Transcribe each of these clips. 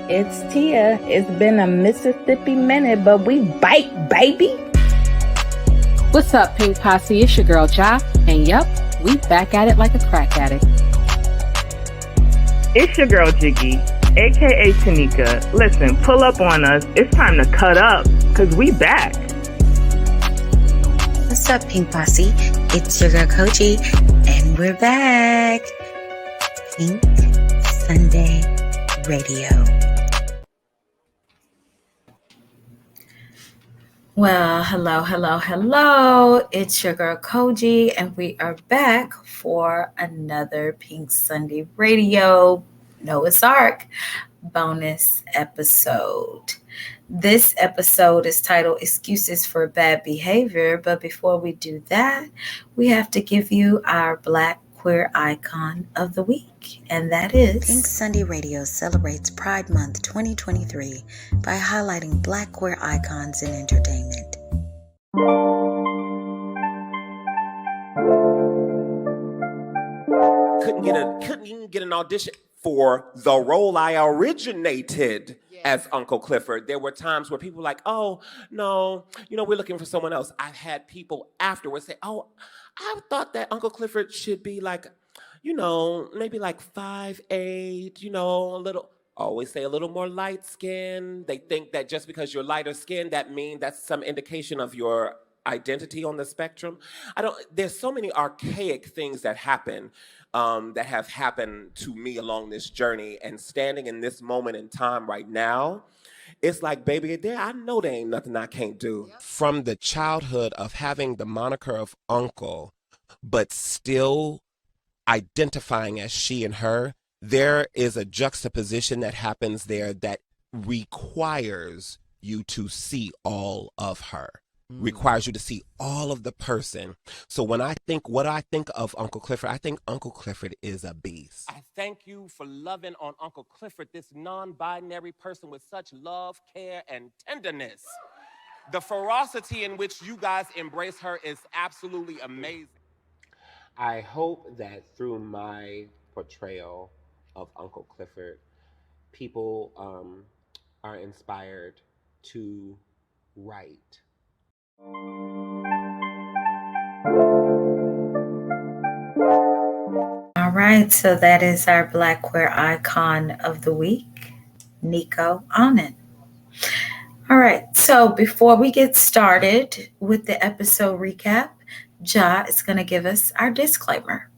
It's Tia. It's been a Mississippi minute, but we bite, baby. What's up, Pink Posse? It's your girl, Ja. And yup, we back at it like a crack addict. It's your girl, Jiggy, a.k.a. Tanika. Listen, pull up on us. It's time to cut up, because we back. What's up, Pink Posse? It's your girl, Kogi, and we're back. Pink Sunday Radio. Well, hello. It's your girl, Kogi, and we are back for another Pink Sunday Radio Noah's Ark bonus episode. This episode is titled Excuses for Bad Behavior, but before we do that, we have to give you our Black Queer Icon of the Week, and that is... Pink Sunday Radio celebrates Pride Month 2023 by highlighting Black queer icons in entertainment. Couldn't even get an audition for the role I originated as Uncle Clifford. There were times where people were like, oh, no, we're looking for someone else. I've had people afterwards say, oh, I thought that Uncle Clifford should be like, maybe like 5'8", a little, always say a little more light skin. They think that just because you're lighter skinned, that's some indication of your identity on the spectrum. There's so many archaic things that happen that have happened to me along this journey, and standing in this moment in time right now, it's like, baby, I know there ain't nothing I can't do. From the childhood of having the moniker of uncle, but still identifying as she and her, there is a juxtaposition that happens there that requires you to see all of her. Requires you to see all of the person. So when I think of Uncle Clifford, I think Uncle Clifford is a beast. I thank you for loving on Uncle Clifford, this non-binary person with such love, care, and tenderness. The ferocity in which you guys embrace her is absolutely amazing. I hope that through my portrayal of Uncle Clifford, people are inspired to write. All right, so that is our Black Queer Icon of the Week, Nico Onen. All right, so before we get started with the episode recap, Ja is going to give us our disclaimer.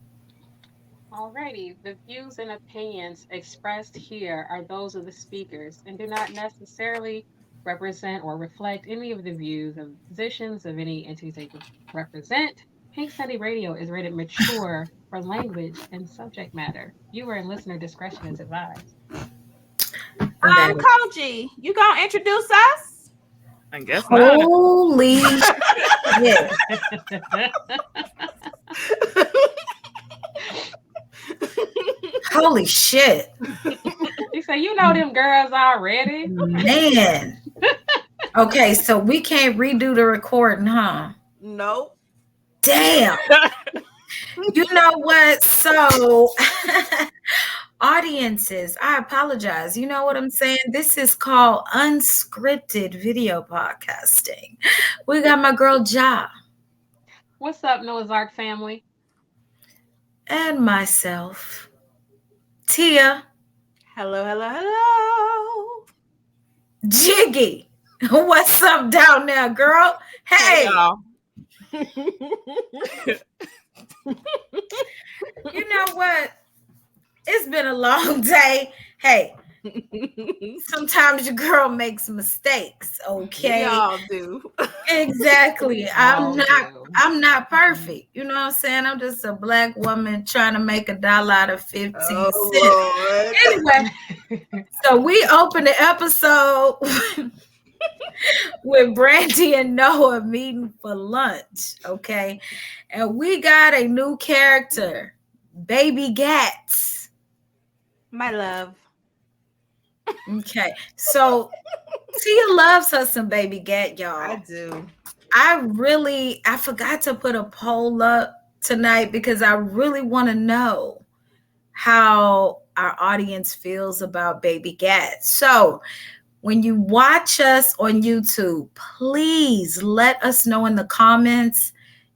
Alrighty, the views and opinions expressed here are those of the speakers and do not necessarily represent or reflect any of the views of positions of any entities they represent. Pink Sunday Radio is rated mature for language and subject matter. Viewer and listener discretion is advised. Kogi, you gonna introduce us? I guess not. Holy shit. Holy shit. You say you know them girls already? Man. Okay, so we can't redo the recording, huh? Nope. Damn. You know what? So, audiences, I apologize. You know what I'm saying? This is called unscripted video podcasting. We got my girl Ja. What's up, Noah's Ark family? And myself, Tia. Hello. Jiggy. What's up down there, girl? Hey. y'all. You know what? It's been a long day. Hey, sometimes your girl makes mistakes, okay? We all do. Exactly. I'm not perfect. You know what I'm saying? I'm just a Black woman trying to make $1 out of 15 cents. Anyway, so we open the episode with Brandy and Noah meeting for lunch, okay? And we got a new character, Baby Gats. My love. Okay, so Tia loves her some Baby Gat, y'all. I do. I forgot to put a poll up tonight because I really want to know how our audience feels about Baby Gat. So when you watch us on YouTube, please let us know in the comments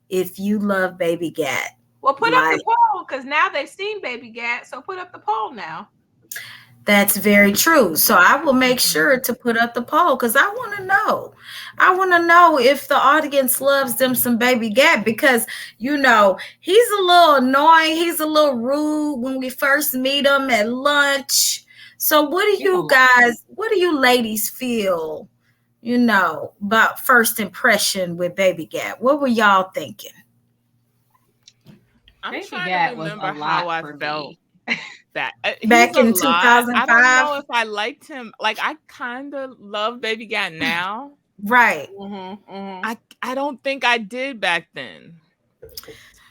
if you love Baby Gat. Well, put up the poll because now they've seen Baby Gat. So put up the poll now. That's very true. So I will make sure to put up the poll because I want to know. I want to know if the audience loves them some Baby Gat because, you know, he's a little annoying. He's a little rude when we first meet him at lunch. So what do you guys, what do you ladies feel, you know, about first impression with Baby Gat? What were y'all thinking? I'm Baby trying Gat to was remember a how lot I for felt. me. That Back he's a in lot. I don't 2005? know if I liked him. Like I kind of love Baby Gat now. Right. I don't think I did back then.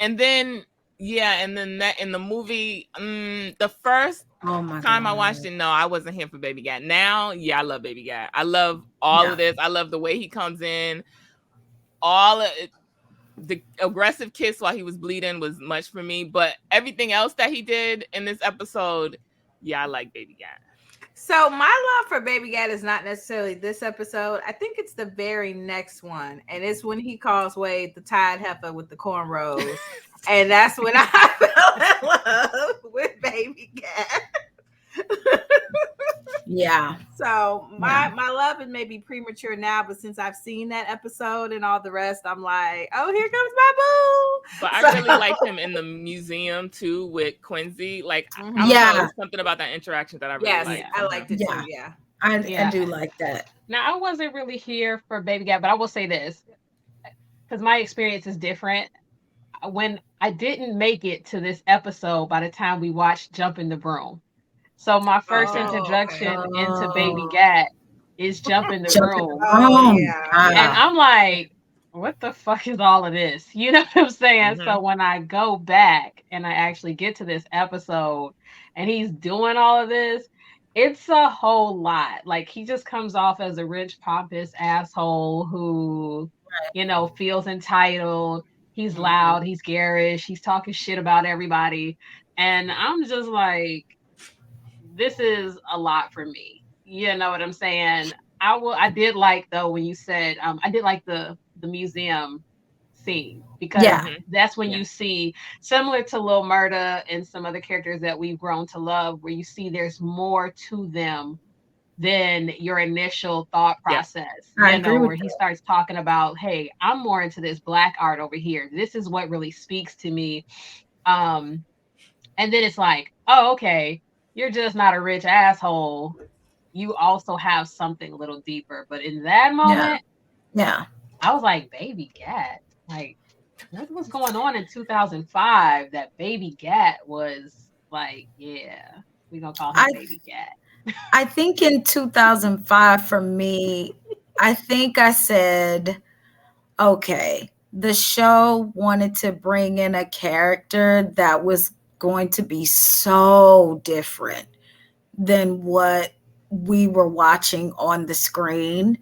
And then and then that in the movie, the first time I watched it, no, I wasn't here for Baby Gat. Now, yeah, I love Baby Gat. I love all of this. I love the way he comes in. All of it, the aggressive kiss while he was bleeding was much for me, but everything else that he did in this episode, yeah, I like Baby Gat. So my love for Baby Gat is not necessarily this episode. I think it's the very next one, and it's when he calls Wade the Tide Heifer with the cornrows, and that's when I fell in love with Baby Gat. Yeah. So my love is maybe premature now, but since I've seen that episode and all the rest, I'm like, oh, here comes my boo. But I really liked him in the museum too with Quincy. Like I don't know, there's something about that interaction that I really liked. I liked it too. Yeah. I do like that. Now I wasn't really here for Baby Gat, but I will say this because my experience is different. When I didn't make it to this episode by the time we watched Jump in the Broom. So my first introduction into Baby Gat is Jump in the Broom. And I'm like, what the fuck is all of this? You know what I'm saying? So when I go back and I actually get to this episode and he's doing all of this, it's a whole lot. Like he just comes off as a rich, pompous asshole who, you know, feels entitled. He's loud, he's garish, he's talking shit about everybody. And I'm just like, this is a lot for me. You know what I'm saying? I did like though when you said I did like the museum scene because that's when you see, similar to Lil Murda and some other characters that we've grown to love, where you see there's more to them than your initial thought process. I you agree know, with where he starts talking about, hey, I'm more into this black art over here. This is what really speaks to me. And then it's like, oh, okay, you're just not a rich asshole. You also have something a little deeper. But in that moment, I was like, Baby Gat. Like, what was going on in 2005 that Baby Gat was like, yeah, we're going to call him Baby Gat. I think in 2005 for me, I think I said, okay, the show wanted to bring in a character that was going to be so different than what we were watching on the screen.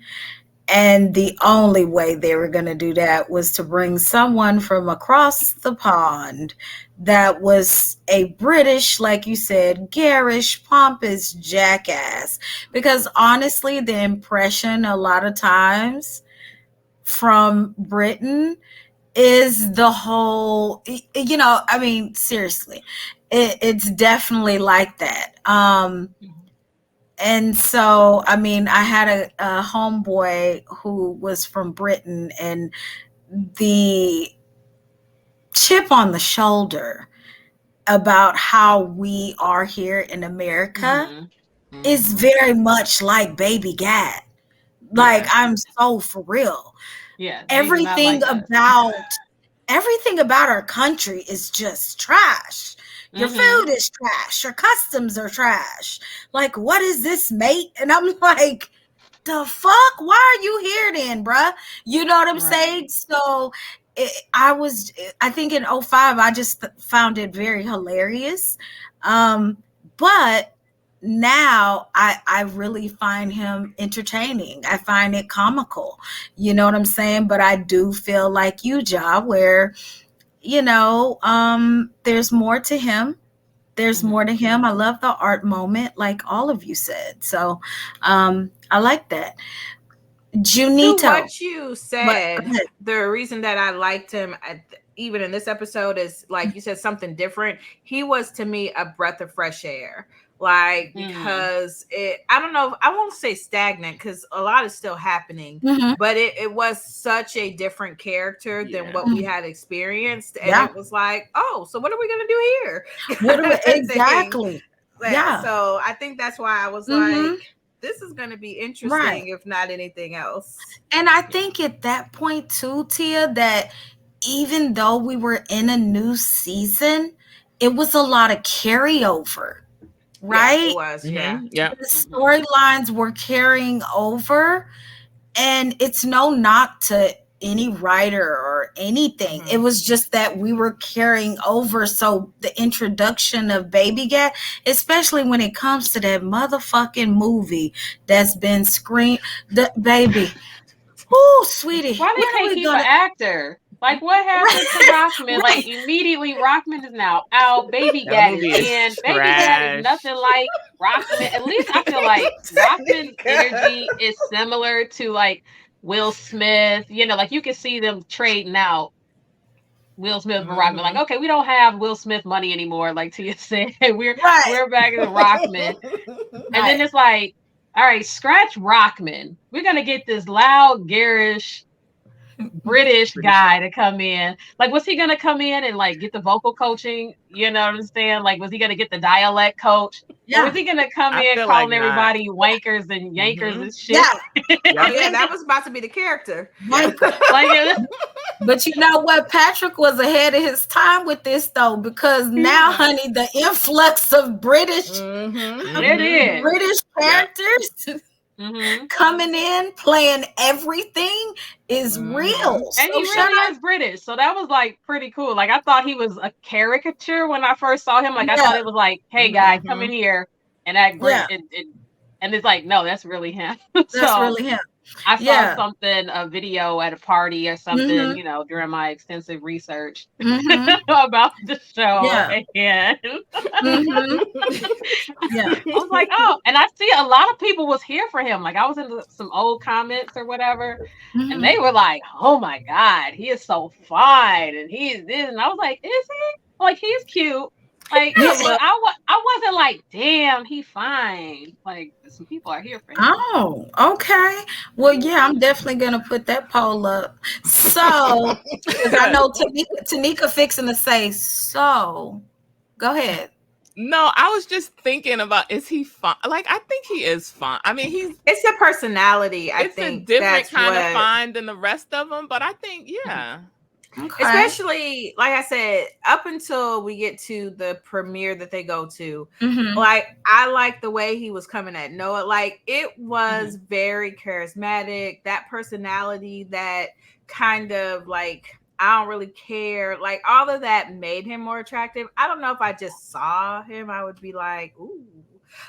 And the only way they were going to do that was to bring someone from across the pond that was a British, like you said, garish, pompous jackass. Because honestly, the impression a lot of times from Britain is the whole, you know, I mean, seriously, it's definitely like that. And so, I mean, I had a homeboy who was from Britain, and the chip on the shoulder about how we are here in America is very much like Baby Gat. Like, I'm so for real. Yeah. Everything about our country is just trash. Your food is trash. Your customs are trash. Like, what is this, mate? And I'm like, the fuck? Why are you here then, bruh? You know what I'm saying? So I think in 05, I just found it very hilarious. But now I really find him entertaining. I find it comical. You know what I'm saying? But I do feel like you, Ja, where, you know, there's more to him there's more to him. I love the art moment, like all of you said. So I like that. Junito. To what you said, the reason that I liked him even in this episode is, like you said, something different. He was, to me, a breath of fresh air. Like, because I don't know, I won't say stagnant because a lot is still happening, but it was such a different character than what we had experienced. And it was like, oh, so what are we going to do here? Exactly. Yeah. So I think that's why I was like, this is going to be interesting, if not anything else. And I think at that point too, Tia, that even though we were in a new season, it was a lot of carryover. Right? Yeah, it was, The storylines were carrying over, and it's no knock to any writer or anything. It was just that we were carrying over. So the introduction of Baby Gat, especially when it comes to that motherfucking movie that's been screened, the baby. Oh, sweetie. Why they can't keep an actor? Like, what happened to Rockman? Like, immediately, Rockman is now out. Baby Gat is in. Baby Gat is nothing like Rockman. At least I feel like Rockman's energy is similar to, like, Will Smith. You know, like, you can see them trading out Will Smith and Rockman. Like, okay, we don't have Will Smith money anymore, like Tia said. We're back in the Rockman. And then it's like, all right, scratch Rockman. We're going to get this loud, garish British guy to come in. Like, was he gonna come in and like get the vocal coaching? You know what I'm saying? Like, was he gonna get the dialect coach? Or was he gonna come in calling everybody wankers and yankers and shit? That was about to be the character. But you know what? Patrick was ahead of his time with this though, because now, honey, the influx of British characters coming in, playing everything is real. And he really is British. So that was like pretty cool. Like, I thought he was a caricature when I first saw him. Like, I thought it was like, hey guy, come in here and act British. And it's like, no, that's really him. That's really him. I saw something, a video at a party or something, you know, during my extensive research about the show. And I was like, oh, and I see a lot of people was here for him. Like, I was in some old comments or whatever, and they were like, oh my God, he is so fine. And he is this. And I was like, is he? Like, he's cute. Like, I wasn't like, damn, he fine. Like, some people are here for him. Oh, okay. Well, yeah, I'm definitely gonna put that poll up. So, because I know Tanika fixing to say so. Go ahead. No, I was just thinking about, is he fun? Like, I think he is fun. I mean, it's a personality. I think it's a different kind of fun than the rest of them, but I think, Okay. Especially, like I said, up until we get to the premiere that they go to, like, I like the way he was coming at Noah. Like, it was very charismatic. That personality, that kind of like, I don't really care. Like, all of that made him more attractive. I don't know if I just saw him, I would be like, ooh.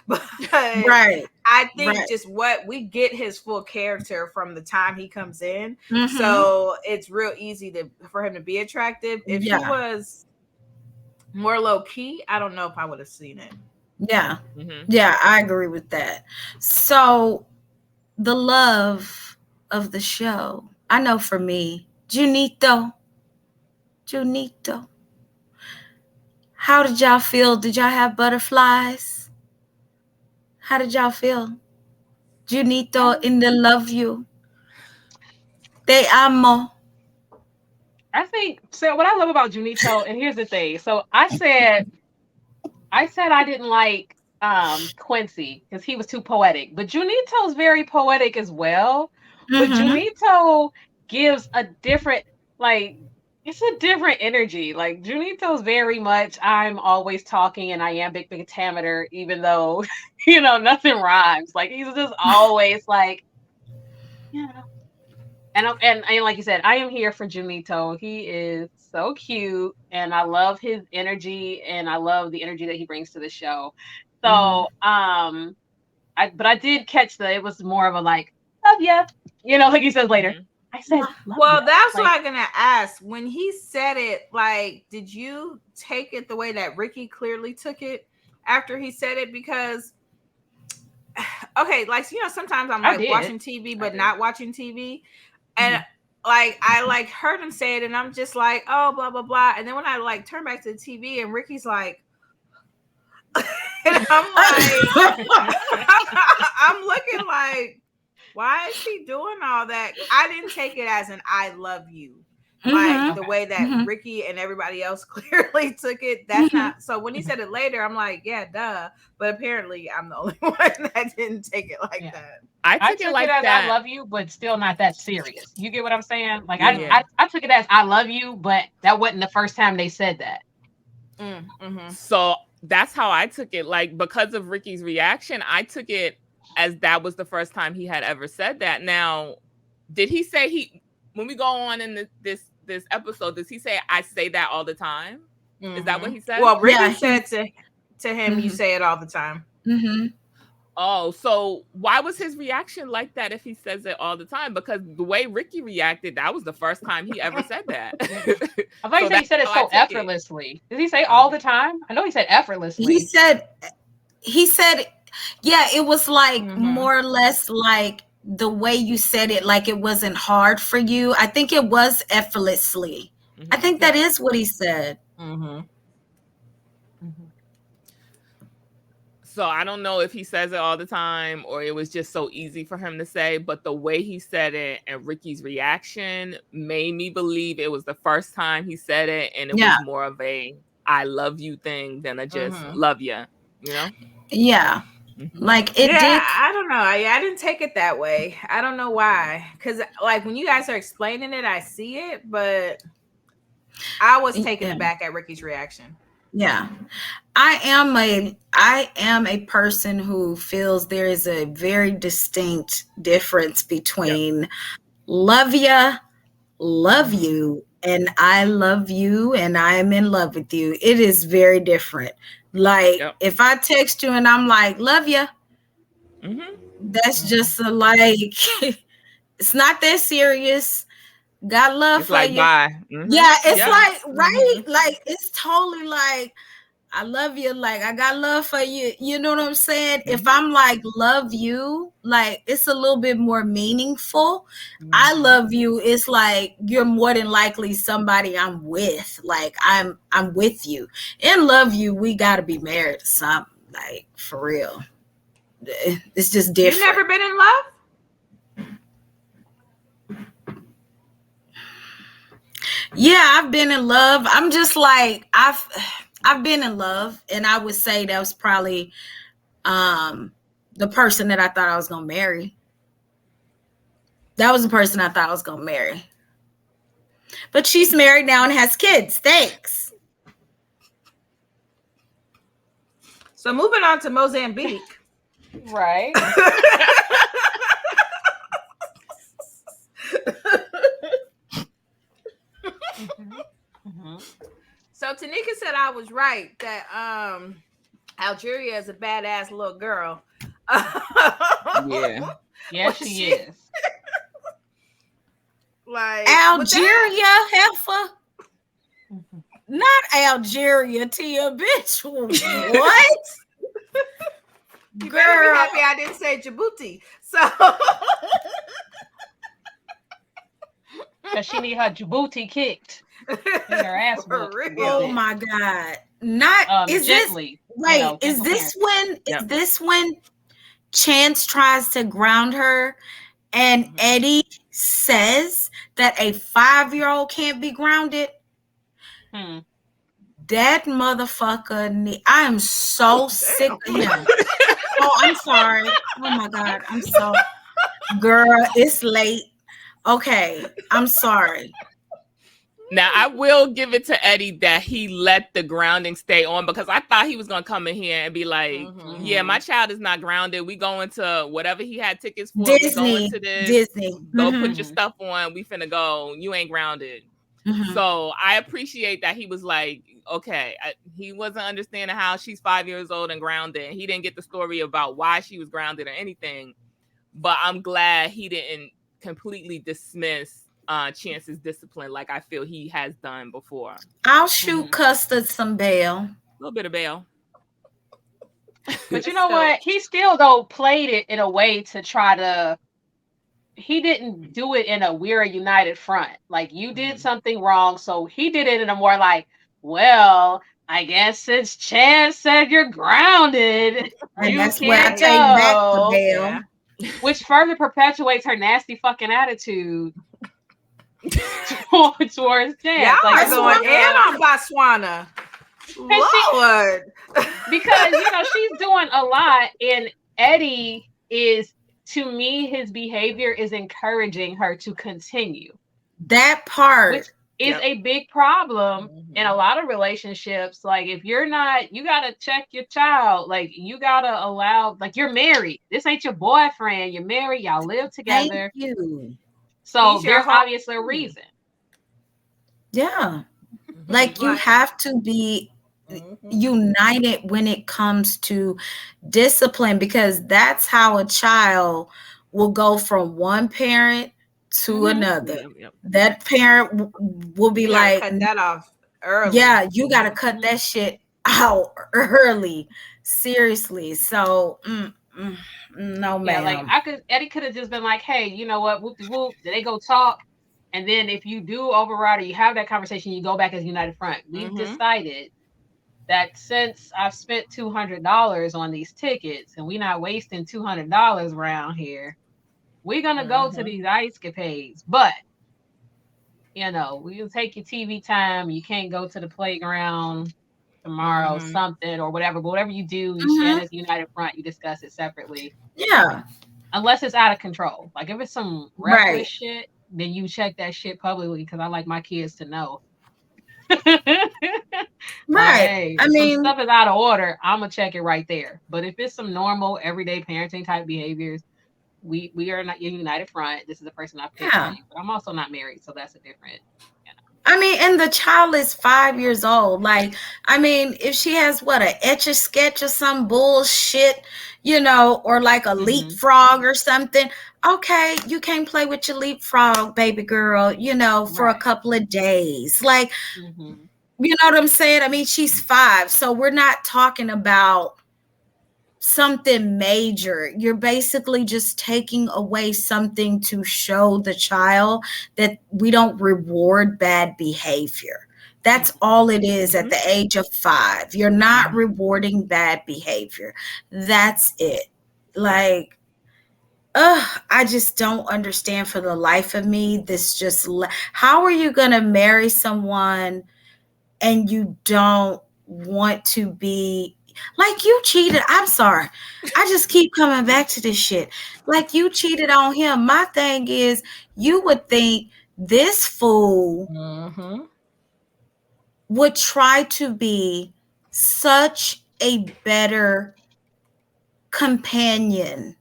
But I think just what we get his full character from the time he comes in, so it's real easy for him to be attractive. If he was more low key, I don't know if I would have seen it. Yeah, I agree with that. So the love of the show, I know for me, Junito, how did y'all feel? Did y'all have butterflies? How did y'all feel? Junito in the love you. Te amo. I think, so what I love about Junito, and here's the thing. So I said I didn't like Quincy because he was too poetic. But Junito's very poetic as well. But Junito gives a different, like, it's a different energy. Like, Junito's very much, I'm always talking in iambic pentameter, even though, you know, nothing rhymes. Like, he's just always like, and like you said, I am here for Junito. He is so cute, and I love his energy, and I love the energy that he brings to the show. So, but I did catch it was more of a like, love ya, you know, like he says later. I said, well, that's like, what I'm gonna ask. When he said it, like, did you take it the way that Ricky clearly took it after he said it? Because, okay, like, you know, sometimes I'm I like did. watching TV but not watching TV, and Mm-hmm. like I like heard him say it, and I'm just like, oh, blah blah blah. And then when I like turn back to the TV, and Ricky's like, and I'm like, I'm looking like, why is he doing all that? I didn't take it as an I love you. Like the way that Ricky and everybody else clearly took it. That's not so when he said it later, I'm like, yeah, duh. But apparently I'm the only one that didn't take it like that. I took it as I love you, but still not that serious. You get what I'm saying? Like I took it as I love you, but that wasn't the first time they said that. So that's how I took it. Like, because of Ricky's reaction, I took it as that was the first time he had ever said that. Now, did he say when we go on in this episode, does he say I say that all the time? Is that what he said? Well, Ricky said to him, you say it all the time. Oh, so why was his reaction like that if he says it all the time? Because the way Ricky reacted, that was the first time he ever said that. I thought he said it so effortlessly. Did he say all the time? I know he said effortlessly. He said, yeah, it was like more or less like the way you said it, like it wasn't hard for you. I think it was effortlessly. I think that is what he said. So I don't know if he says it all the time or it was just so easy for him to say, but the way he said it and Ricky's reaction made me believe it was the first time he said it, and it was more of a I love you thing than a just love you, you know? Yeah. Like it did. I don't know. I didn't take it that way. I don't know why. Because like when you guys are explaining it, I see it, but I was taken aback at Ricky's reaction. Yeah. I am a person who feels there is a very distinct difference between love you, and I love you, and I'm in love with you. It is very different. Like if I text you and I'm like, love you, that's just like, it's not that serious. Got love for like, you. Bye. Yeah, it's like, right? Like, it's totally like, I love you. Like, I got love for you. You know what I'm saying? If I'm like, love you, like, it's a little bit more meaningful. I love you. It's like, you're more than likely somebody I'm with. Like, I'm with you. And love you, we got to be married or something. Like, for real. It's just different. You never been in love? Yeah, I've been in love. I'm just like, I've been in love, and I would say that was probably the person that I thought I was gonna marry. That was the person I thought I was gonna marry. But she's married now and has kids. Thanks. So moving on to Mozambique. Right. So Tanika said I was right that Algeria is a badass little girl. Yeah, she is. Like Algeria, heifer. Not Algeria, Tia, bitch. What? You better be happy I didn't say Djibouti. So because she need her Djibouti kicked in her ass. Oh my God! Not is gently, this wait? You know, is this when Chance tries to ground her, and Eddie says that a 5-year-old can't be grounded? That motherfucker! I am so sick of him. Oh, I'm sorry. Oh my God, I'm so girl. It's late. Okay, I'm sorry. Now, I will give it to Eddie that he let the grounding stay on, because I thought he was going to come in here and be like, yeah, my child is not grounded. We going to whatever he had tickets for. Disney. We going to this. Disney. Go put your stuff on. We finna go. You ain't grounded. So I appreciate that he was like, okay, he wasn't understanding how she's 5 years old and grounded. He didn't get the story about why she was grounded or anything. But I'm glad he didn't completely dismiss Chance's discipline like I feel he has done before. I'll shoot Custard some bail. A little bit of bail. But you know what? He still though played it in a way to try to. He didn't do it in a we're a united front. Like you did something wrong, so he did it in a more like, well, I guess since Chance said you're grounded, And you that's where I can't take back the go. bail. Yeah. Which further perpetuates her nasty fucking attitude towards Chance. Y'all like are going in on Botswana. Lord. Because you know she's doing a lot, and Eddie is, to me, his behavior is encouraging her to continue. That part, which is a big problem in a lot of relationships. Like if you're not, you gotta check your child. Like you gotta allow, like you're married. This ain't your boyfriend. You're married. Y'all live together. Thank you. So there's obviously a reason. Yeah. Like you have to be united when it comes to discipline, because that's how a child will go from one parent to another. That parent will be like, cut that off early. Yeah, you got to cut that shit out early. Seriously. So, no, ma'am. Like Eddie could have just been like, hey, you know what? Whoop de whoop. Did they go talk? And then if you do override or you have that conversation, you go back as United Front. We've decided that since I've spent $200 on these tickets and we're not wasting $200 around here, we're going to go to these ice capades. But, you know, we'll take your TV time. You can't go to the playground tomorrow, something or whatever. But whatever you do, you stand as United Front. You discuss it separately. Yeah. Unless it's out of control. Like if it's some reckless shit, then you check that shit publicly, because I like my kids to know. Right. I mean, stuff is out of order, I'm gonna check it right there. But if it's some normal everyday parenting type behaviors, we are not in United Front. This is the person I picked for you. But I'm also not married, so that's a different. I mean, and the child is 5 years old. Like, I mean, if she has an Etch-a-Sketch or some bullshit, you know, or like a leapfrog or something, okay, you can't play with your leapfrog, baby girl, you know, for a couple of days. Like, you know what I'm saying? I mean, she's 5, so we're not talking about something major. You're basically just taking away something to show the child that we don't reward bad behavior. That's all it is at the age of 5. You're not rewarding bad behavior. That's it. Like, I just don't understand for the life of me. How are you going to marry someone and you don't want to be like, you cheated? I'm sorry. I just keep coming back to this shit. Like, you cheated on him. My thing is, you would think this fool would try to be such a better companion,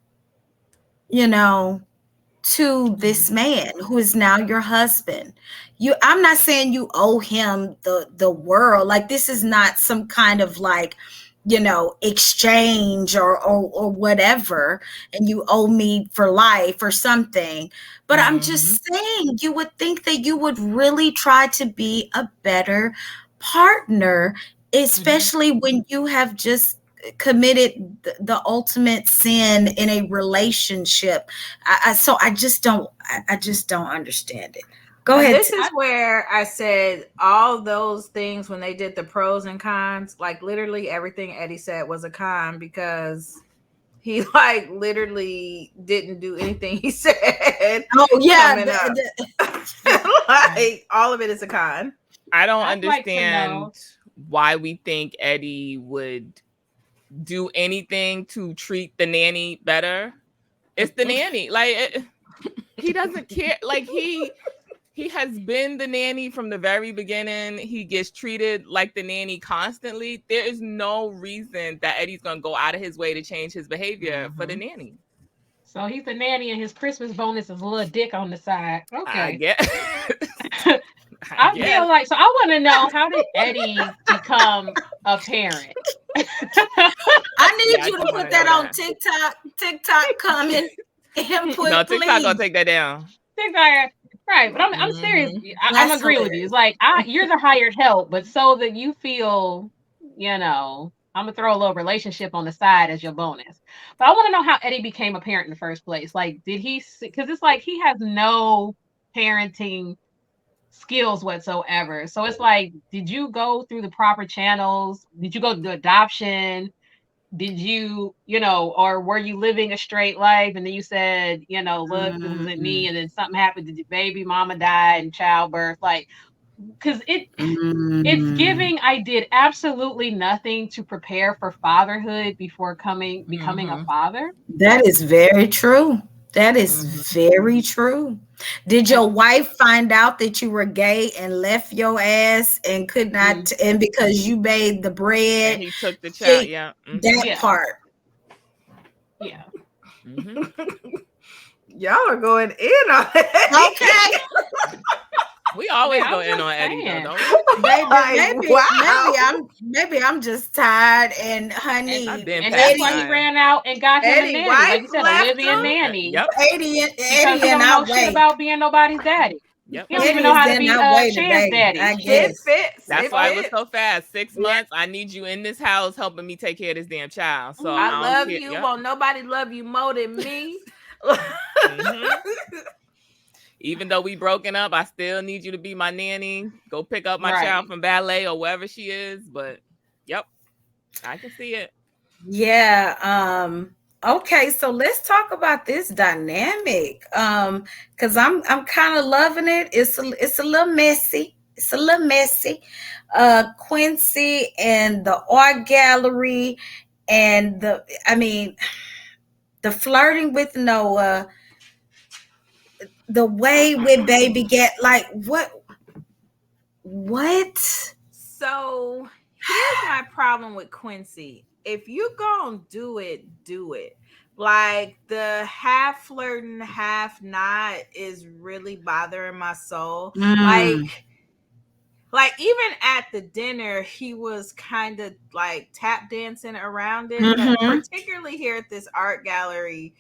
you know, to this man who is now your husband. I'm not saying you owe him the world. Like, this is not some kind of like, you know, exchange or whatever, and you owe me for life or something. But I'm just saying, you would think that you would really try to be a better partner, especially when you have just committed the ultimate sin in a relationship. So I just don't understand it. Go ahead. This is where I said all those things when they did the pros and cons, like literally everything Eddie said was a con, because he like literally didn't do anything he said. Oh yeah. Like all of it is a con. I don't understand why we think Eddie would do anything to treat the nanny better. It's the nanny. Like, he doesn't care. Like, he has been the nanny from the very beginning. He gets treated like the nanny constantly. There is no reason that Eddie's gonna go out of his way to change his behavior for the nanny. So he's the nanny, and his Christmas bonus is a little dick on the side. Okay. I guess. I feel like, so I want to know, how did Eddie become a parent? I need you to put that on TikTok coming. Input, No, TikTok please. gonna take that down. TikTok, right? But I'm serious. I'm That's agreeing with you. It's like you're the hired help, but so that you feel, I'm gonna throw a little relationship on the side as your bonus. But I want to know how Eddie became a parent in the first place. Like, did he? Because it's like he has no parenting skills whatsoever. So it's like, did you go through the proper channels? Did you go to adoption? Did you, or were you living a straight life and then you said, look, it wasn't me, and then something happened, did your baby mama die in childbirth? Like, because it's giving, I did absolutely nothing to prepare for fatherhood before becoming a father. That is very true. That is very true. Did your wife find out that you were gay and left your ass and could not, and because you made the bread, and he took the child? Yeah, that part. Yeah. Y'all are going in on it. Okay. We always go in on Eddie, though, don't we? Maybe I'm just tired, and honey, and that's why he ran out and got him a nanny, like you said, Olivia nanny. Yep. Eddie because he don't know shit about being nobody's daddy. Yep. He don't even know how to be Chan's daddy. It fits. That's why it was so fast. 6 months. I need you in this house helping me take care of this damn child. So I love you. Won't nobody love you more than me? Even though we broken up, I still need you to be my nanny. Go pick up my child from ballet or wherever she is. But yep, I can see it. Yeah. Okay, so let's talk about this dynamic. Because I'm kind of loving it. It's a little messy. It's a little messy. Quincy and the art gallery and the flirting with Noah. The way with baby get like what? So here's my problem with Quincy. If you gonna do it, do it. Like the half flirting, half not is really bothering my soul. Like even at the dinner, he was kind of like tap dancing around it. But particularly here at this art gallery,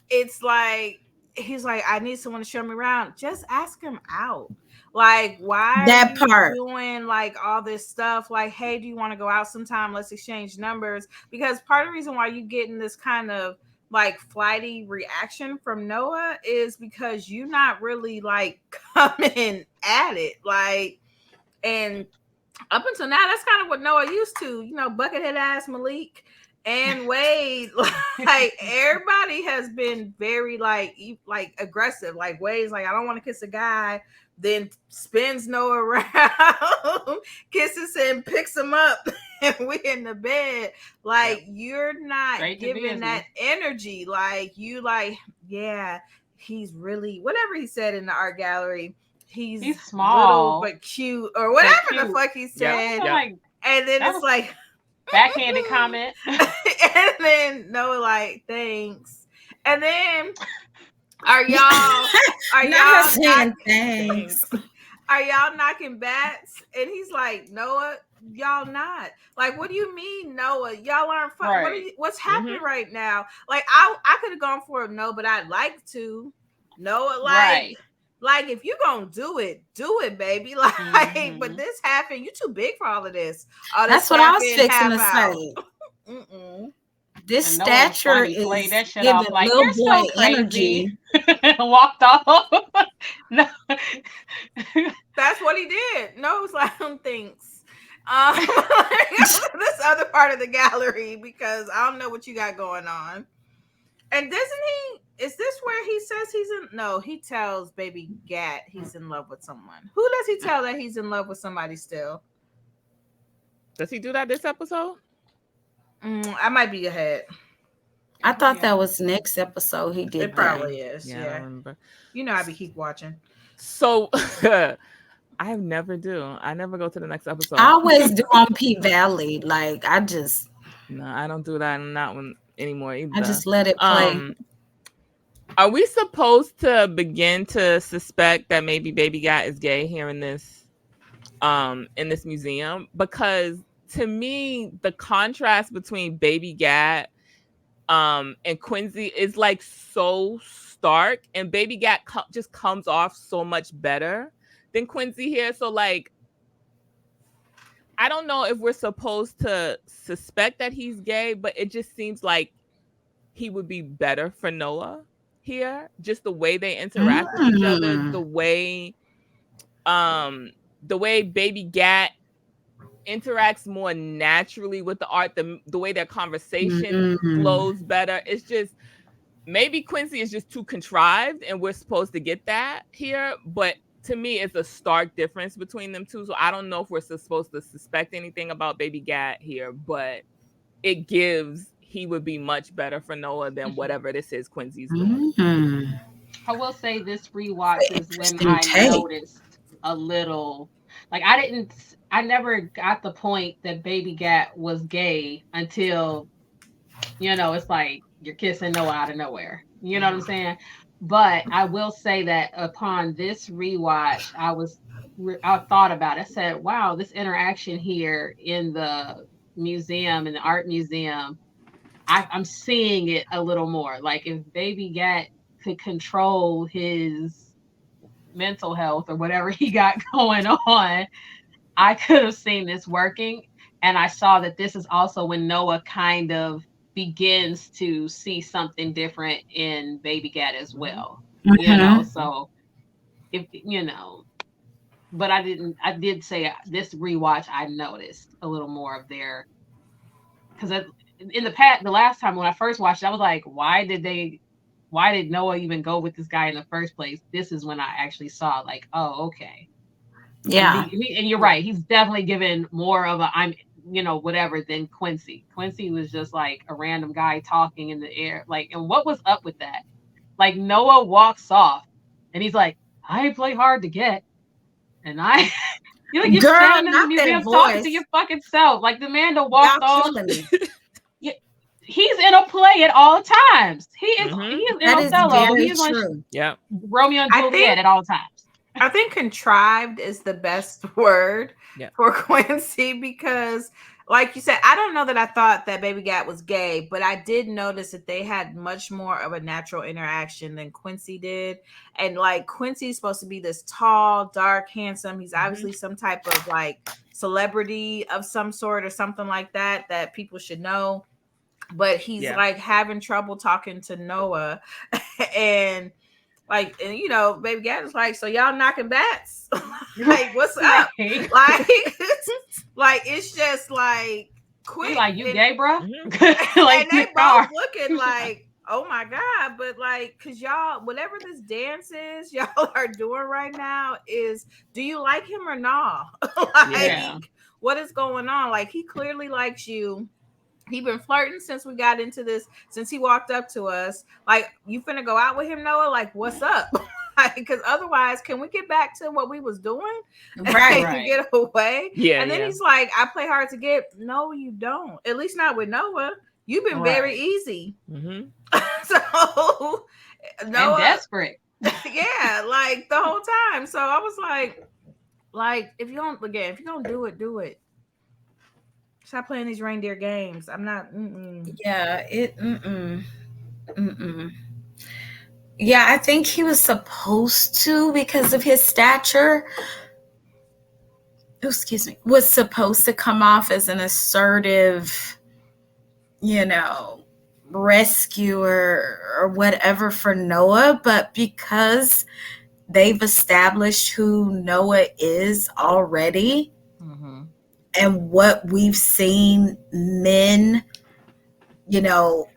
it's like he's like, I need someone to show me around. Just ask him out. Like, why that part doing like all this stuff? Like, hey, do you want to go out sometime? Let's exchange numbers. Because part of the reason why you getting this kind of like flighty reaction from Noah is because you're not really like coming at it. Like, and up until now, that's kind of what Noah used to, buckethead ass Malik and Wade. Like everybody has been very like aggressive. Like Wade's like, I don't want to kiss a guy, then spins Noah around, kisses him, picks him up, and we in the bed. Like you're not giving that energy. Like you like, yeah, he's really whatever he said in the art gallery. He's small little but cute, or whatever the fuck he said. Like, and then it's like backhanded comment. And then Noah like, thanks. And then are y'all saying thanks? Are y'all knocking bats? And he's like, Noah, y'all not. Like, what do you mean, Noah? Y'all aren't fun. Right. What's happening right now? Like, I could have gone for a no, but I'd like to. Noah, like, like if you gonna do it, baby. Like, but this happened. You too big for all of this. That's what I was fixing to say. This stature is that shit giving off like little you're boy so energy. Walked off. No. That's what he did. No, it's like thanks. This other part of the gallery because I don't know what you got going on. And doesn't he? Is this where he says he's in? No, he tells Baby Gat he's in love with someone. Who does he tell that he's in love with somebody still? Does he do that this episode? I might be ahead. I thought that was next episode. He did. It probably is. Yeah. I remember. I be keep watching. So I never do. I never go to the next episode. I always do on P Valley. Like I just. No, I don't do that in that one anymore either. I just let it play. Are we supposed to begin to suspect that maybe Baby Gat is gay here in this museum? Because to me, the contrast between Baby Gat And Quincy is like so stark, and Baby Gat just comes off so much better than Quincy here. So like, I don't know if we're supposed to suspect that he's gay, but it just seems like he would be better for Noah here. Just the way they interact with each other, the way Baby Gat interacts more naturally with the art, the way their conversation flows better. It's just, maybe Quincy is just too contrived and we're supposed to get that here, but to me it's a stark difference between them two. So I don't know if we're supposed to suspect anything about Baby Gat here, but it gives he would be much better for Noah than whatever this is Quincy's doing. I will say this rewatch is when I noticed a little, like I never got the point that Baby Gat was gay until, it's like you're kissing Noah out of nowhere. You know what I'm saying? But I will say that upon this rewatch, I thought about it. I said, wow, this interaction here in the museum, in the art museum, I'm seeing it a little more. Like if Baby Gat could control his mental health or whatever he got going on, I could have seen this working. And I saw that this is also when Noah kind of begins to see something different in Baby Gat as well. So if but I did say this rewatch I noticed a little more of their, because in the last time when I first watched it, I was like, why did Noah even go with this guy in the first place? This is when I actually saw like, oh, okay. Yeah. And you're right. He's definitely given more of a whatever than Quincy. Quincy was just like a random guy talking in the air. Like, and what was up with that? Like Noah walks off and he's like, I play hard to get. And you're standing in the museum talking to your fucking self. Like the man that walked off. He's in a play at all times. He is in Othello. He's true. Yeah. Romeo and Juliet at all times. I think contrived is the best word for Quincy because, like you said, I don't know that I thought that Baby Gat was gay, but I did notice that they had much more of a natural interaction than Quincy did. And like Quincy's supposed to be this tall, dark, handsome. He's obviously some type of like celebrity of some sort or something like that people should know. But he's like having trouble talking to Noah and Baby Gat is like, so y'all knocking bats? Like, what's up? Like, it's just like quick. Like, you gay, bro? Like, and they both looking like, oh my God. But like, cause y'all, whatever this dance is y'all are doing right now is, do you like him or not? What is going on? Like, he clearly likes you. He been flirting since we got into this, since he walked up to us. Like, you finna go out with him, Noah? Like, what's up? Because otherwise, can we get back to what we was doing? Right. Get away. Yeah. And then he's like, I play hard to get. No, you don't. At least not with Noah. You've been very easy. So Noah, and desperate. Yeah, like the whole time. So I was like, if you don't do it, do it. Stop playing these reindeer games. I'm not. Yeah, Yeah, I think he was supposed to, because of his stature. Excuse me. Was supposed to come off as an assertive, rescuer or whatever for Noah, but because they've established who Noah is already. And what we've seen men, do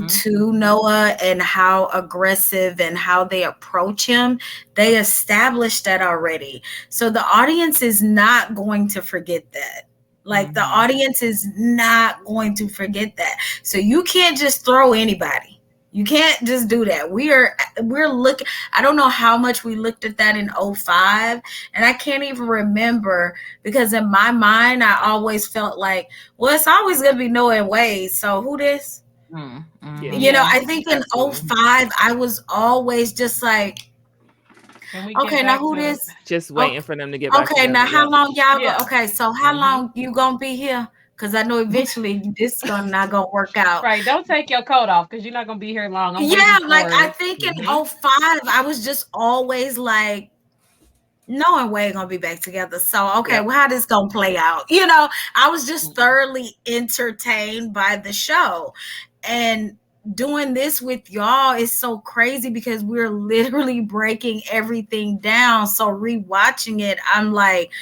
to Noah and how aggressive and how they approach him, they established that already. So the audience is not going to forget that. Like the audience is not going to forget that. So you can't just throw anybody. You can't just do that. We're looking. I don't know how much we looked at that in 2005, and I can't even remember, because in my mind I always felt like, well, it's always gonna be Noah and Wade. So who this? I think in 2005 I was always just like, okay, now who this? Just waiting for them to get back together. Now how long y'all go? Okay, so how long you gonna be here? because I know eventually this is not gonna work out. Right. Don't take your coat off because you're not gonna be here long. Yeah, like I think in 05, I was just always like knowing Wade gonna be back together. So okay, well, how this gonna play out? You know, I was just thoroughly entertained by the show. And doing this with y'all is so crazy because we're literally breaking everything down. So rewatching it, I'm like,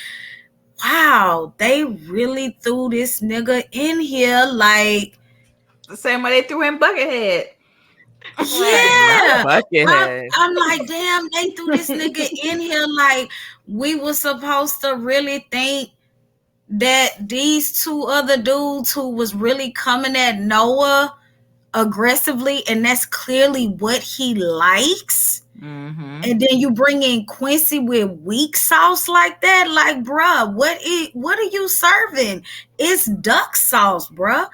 wow, they really threw this nigga in here like the same way they threw in Buckethead. Yeah, Buckethead. I'm like, damn, they threw this nigga in here like we were supposed to really think that these two other dudes who was really coming at Noah aggressively, and that's clearly what he likes. Mm-hmm. And then you bring in Quincy with weak sauce like that, like, bruh, what are you serving? It's duck sauce, bruh.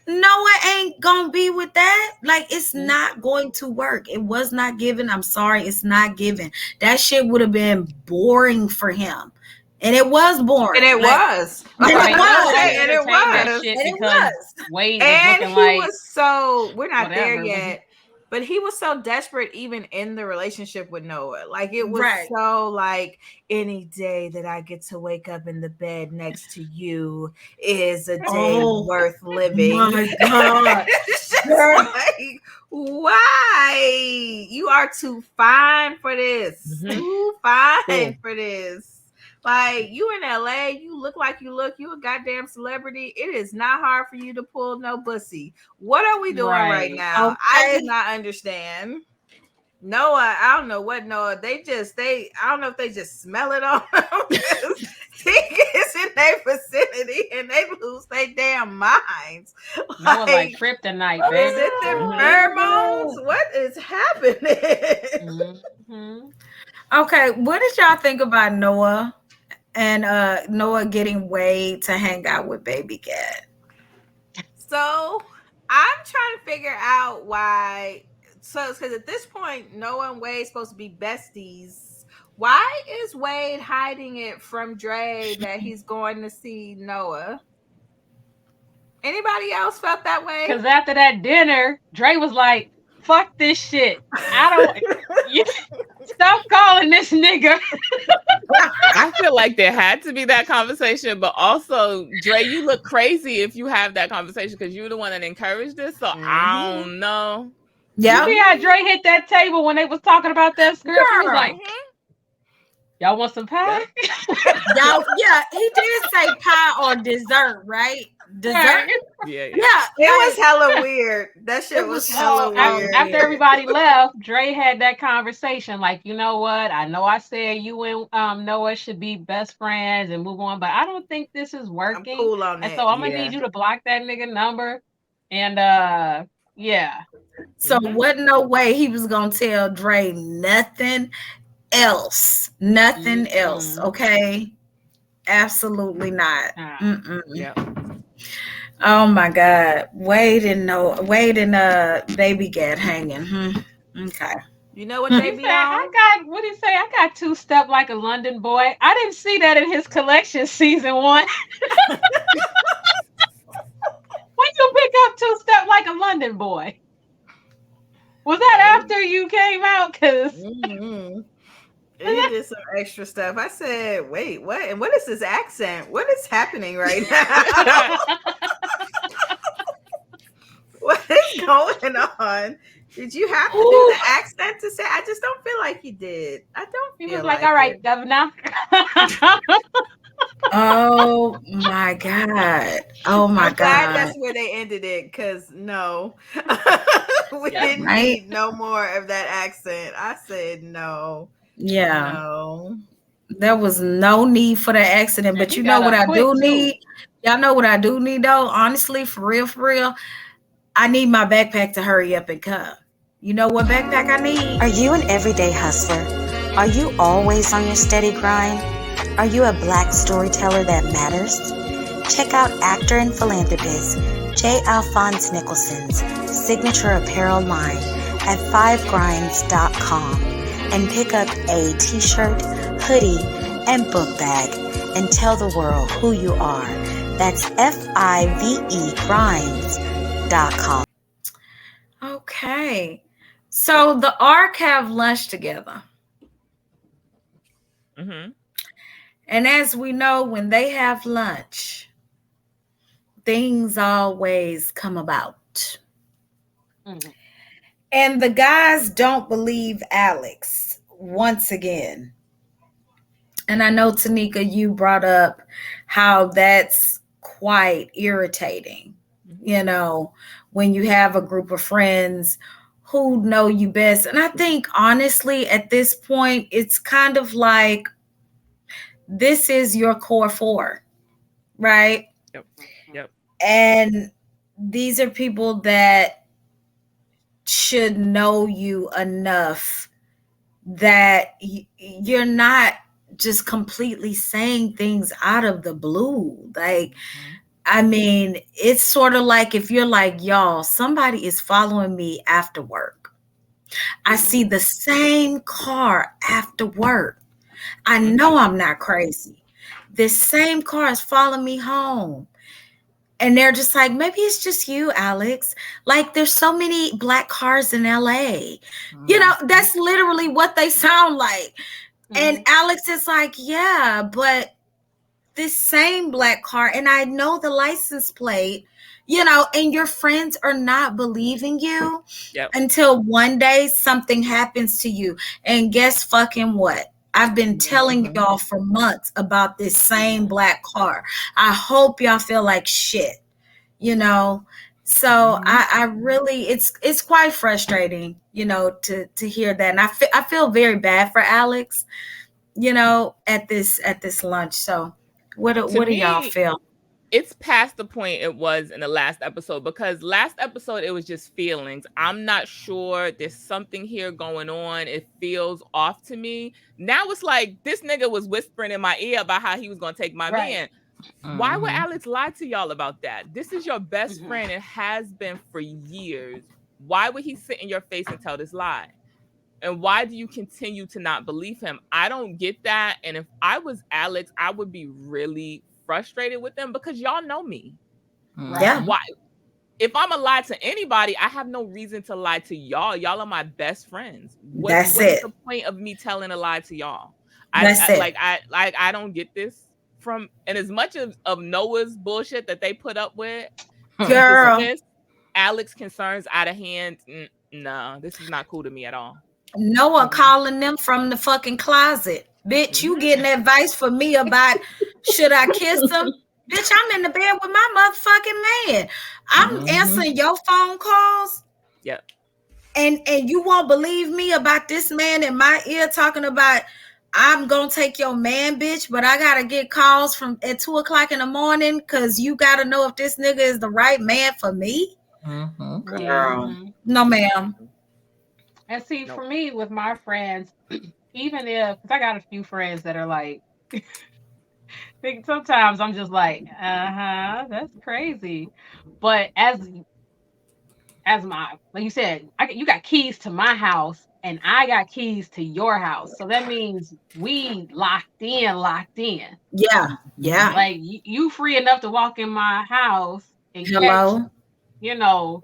Noah ain't gonna be with that. Like, it's not going to work. It was not given. I'm sorry, it's not given. That shit would have been boring for him. And it was boring. And it was. And Right. it was. And it was. And it was. Wade was and looking he like was so, we're not whatever, there yet. But he was so desperate even in the relationship with Noah. Like, it was so like, any day that I get to wake up in the bed next to you is a day worth living. My God. It's just like, why? You are too fine for this. Too fine for this. Like, you in LA, you look like you look. You a goddamn celebrity. It is not hard for you to pull no pussy. What are we doing right now? Okay. I do not understand. Noah, I don't know what Noah. I don't know if they just smell it on him. He gets in their vicinity and they lose their damn minds. Noah like kryptonite, baby. Is it the pheromones? What is happening? Okay, what did y'all think about Noah and Noah getting Wade to hang out with Baby Cat? So I'm trying to figure out why. So, because at this point, Noah and Wade supposed to be besties. Why is Wade hiding it from Dre that he's going to see Noah? Anybody else felt that way? Because after that dinner, Dre was like, fuck this shit. Stop calling this nigga. I feel like there had to be that conversation, but also, Dre, you look crazy if you have that conversation because you're the one that encouraged this. So I don't know. Yeah. You see how Dre hit that table when they was talking about that script? He was like, y'all want some pie? Y'all, yeah, he did say pie or dessert, right? Dessert? Yeah. It was hella weird. That shit was hella weird. After everybody left, Dre had that conversation like, you know what? I know I said you and Noah should be best friends and move on, but I don't think this is working. I'm cool on that. And so I'm going to need you to block that nigga number. And yeah. So wasn't no way he was going to tell Dre nothing else. Nothing else, okay? Absolutely not. Yeah. Oh my God. Wade and Baby Cat hanging. Okay. You know what they be on? What did he say? I got two-step like a London boy. I didn't see that in his collection season 1. When you pick up two-step like a London boy? Was that after you came out? Because he did some extra stuff. I said, wait, what? And what is this accent? What is happening right now? What is going on? Did you have to do the accent to say? I just don't feel like you did. I don't feel he was like all right, governor. Oh my God. Oh my God. That's where they ended it because no. We didn't need no more of that accent. I said no. Yeah. No. There was no need for the accident. But you know what I do need? Y'all know what I do need though? Honestly, for real. I need my backpack to hurry up and come. You know what backpack I need? Are you an everyday hustler? Are you always on your steady grind? Are you a Black storyteller that matters? Check out actor and philanthropist J. Alphonse Nicholson's signature apparel line at 5grinds.com and pick up a t-shirt, hoodie, and book bag and tell the world who you are. That's FIVE Grinds.com. Okay. So the ARC have lunch together. Mm-hmm. And as we know, when they have lunch, things always come about. Mhm. And the guys don't believe Alex once again. And I know, Tanika, you brought up how that's quite irritating, you know, when you have a group of friends who know you best. And I think, honestly, at this point, it's kind of like this is your core four, right? Yep. Yep. And these are people that should know you enough that you're not just completely saying things out of the blue. Like, I mean, it's sort of like if you're like, y'all, somebody is following me after work. I see the same car after work. I know I'm not crazy. This same car is following me home. And they're just like, maybe it's just you, Alex. Like, there's so many black cars in LA. You know, that's literally what they sound like. And Alex is like, yeah, but this same black car, and I know the license plate, you know, and your friends are not believing you until one day something happens to you. And guess fucking what? I've been telling y'all for months about this same black car. I hope y'all feel like shit, you know. So I really, it's quite frustrating, you know, to hear that. And I feel very bad for Alex, you know, at this lunch. So what do y'all feel? It's past the point it was in the last episode, because last episode it was just feelings. I'm not sure, there's something here going on. It feels off to me. Now it's like this nigga was whispering in my ear about how he was gonna take my man. Why would Alex lie to y'all about that? This is your best friend. It has been for years. Why would he sit in your face and tell this lie? And why do you continue to not believe him? I don't get that. And if I was Alex, I would be really frustrated with them, because y'all know me. Yeah. Why? If I'm a lie to anybody, I have no reason to lie to y'all. Y'all are my best friends. What is the point of me telling a lie to y'all? I don't get this from, and as much of Noah's bullshit that they put up with, girl, dismiss Alex's concerns out of hand. No, this is not cool to me at all. Noah calling them from the fucking closet. Bitch, you getting advice from me about should I kiss them? Bitch, I'm in the bed with my motherfucking man. I'm answering your phone calls. Yep. And you won't believe me about this man in my ear talking about, I'm gonna take your man, bitch, but I gotta get calls from at 2:00 in the morning because you gotta know if this nigga is the right man for me. Girl, no, ma'am. And see, for me, with my friends, even if, because I got a few friends that are like, sometimes I'm just like, that's crazy. But as my, like you said, you got keys to my house and I got keys to your house. So that means we locked in. Yeah. Like you free enough to walk in my house and catch, you know,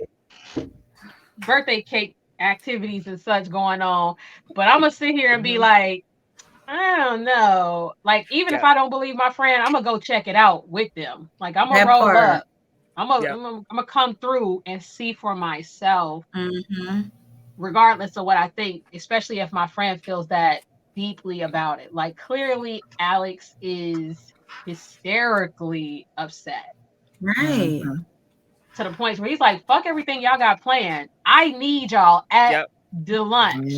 birthday cake activities and such going on. But I'm gonna sit here and be like, I don't know. Like, even if I don't believe my friend, I'm gonna go check it out with them. Like, I'm gonna roll up. I'm gonna come through and see for myself, regardless of what I think, especially if my friend feels that deeply about it. Like, clearly, Alex is hysterically upset. Right. To the point where he's like, fuck everything y'all got planned. I need y'all at the lunch.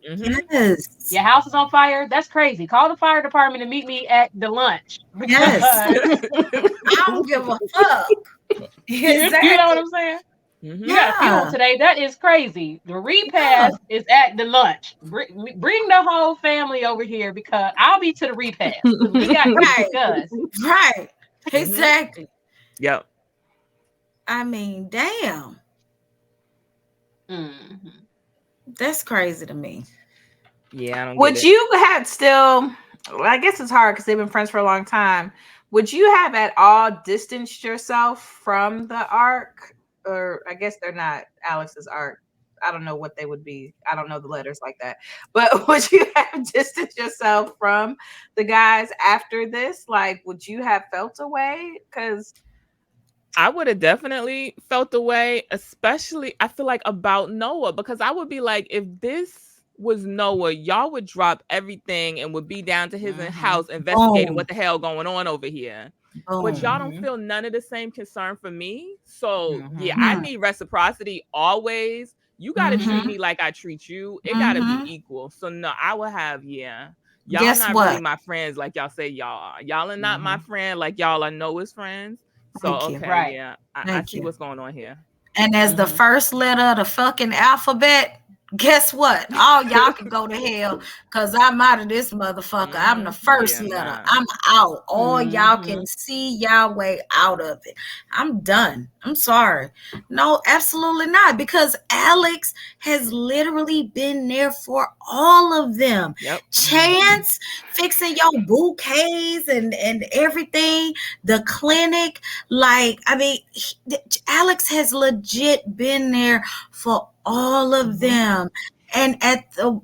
Yes. Your house is on fire? That's crazy. Call the fire department and meet me at the lunch. Yes. I don't give a fuck. Exactly. You know what I'm saying? You got fuel today. That is crazy. The repast is at the lunch. Bring the whole family over here because I'll be to the repast. We got to discuss. Right. Exactly. Yep. I mean, damn. That's crazy to me. Yeah, I don't Would get it. you had still, well, I guess it's hard because they've been friends for a long time, Would you have at all distanced yourself from the arc? Or I guess they're not Alex's arc. I don't know what they would be. I don't know the letters like that. But would you have distanced yourself from the guys after this? Like, would you have felt a way? Because I would have definitely felt the way, especially I feel like about Noah, because I would be like, if this was Noah, y'all would drop everything and would be down to his house investigating what the hell going on over here. But y'all don't feel none of the same concern for me. So yeah, I need reciprocity always. You got to treat me like I treat you. It got to be equal. So no, I would have, yeah. Y'all Guess not what? really my friends like y'all say y'all are. Y'all are not my friend like y'all are Noah's friends. So Thank you. okay, Right. yeah, I Thank see you. what's going on here. And as the first letter of the fucking alphabet, guess what? All y'all can go to hell because I'm out of this motherfucker. I'm the first letter. nah. I'm out. All y'all can see y'all way out of it. I'm done. I'm sorry. No, absolutely not. Because Alex has literally been there for all of them. Yep. Chance fixing your bouquets and everything. The clinic. Like, I mean, Alex has legit been there for all of them. And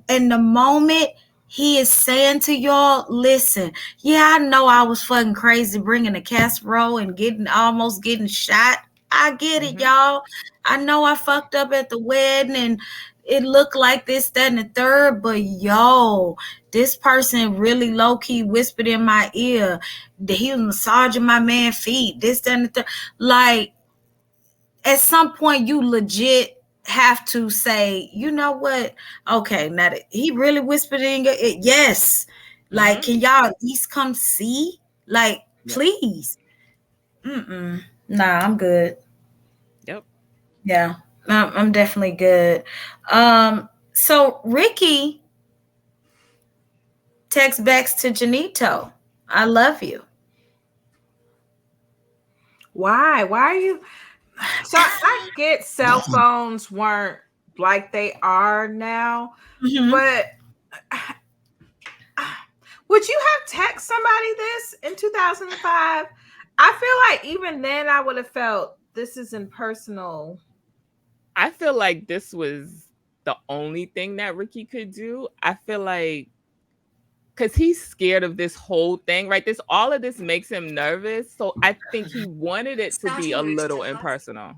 in the moment he is saying to y'all, listen, yeah, I know I was fucking crazy bringing a casserole and almost getting shot. I get it, y'all. I know I fucked up at the wedding and it looked like this, that, and the third, but yo, this person really low-key whispered in my ear that he was massaging my man's feet, this, that, and the third. Like, at some point you legit have to say, you know what? Okay, now that he really whispered in your ear, yes. Like, can y'all at least come see? Like, please. Nah, I'm good. Yep. Yeah, I'm definitely good. So Ricky texts back to Janito, I love you. why? Why are you? So I get cell phones weren't like they are now, but would you have text somebody this in 2005? I feel like even then I would have felt this is impersonal. I feel like this was the only thing that Ricky could do. I feel like because he's scared of this whole thing, right? All of this makes him nervous. So I think he wanted it to be a little impersonal.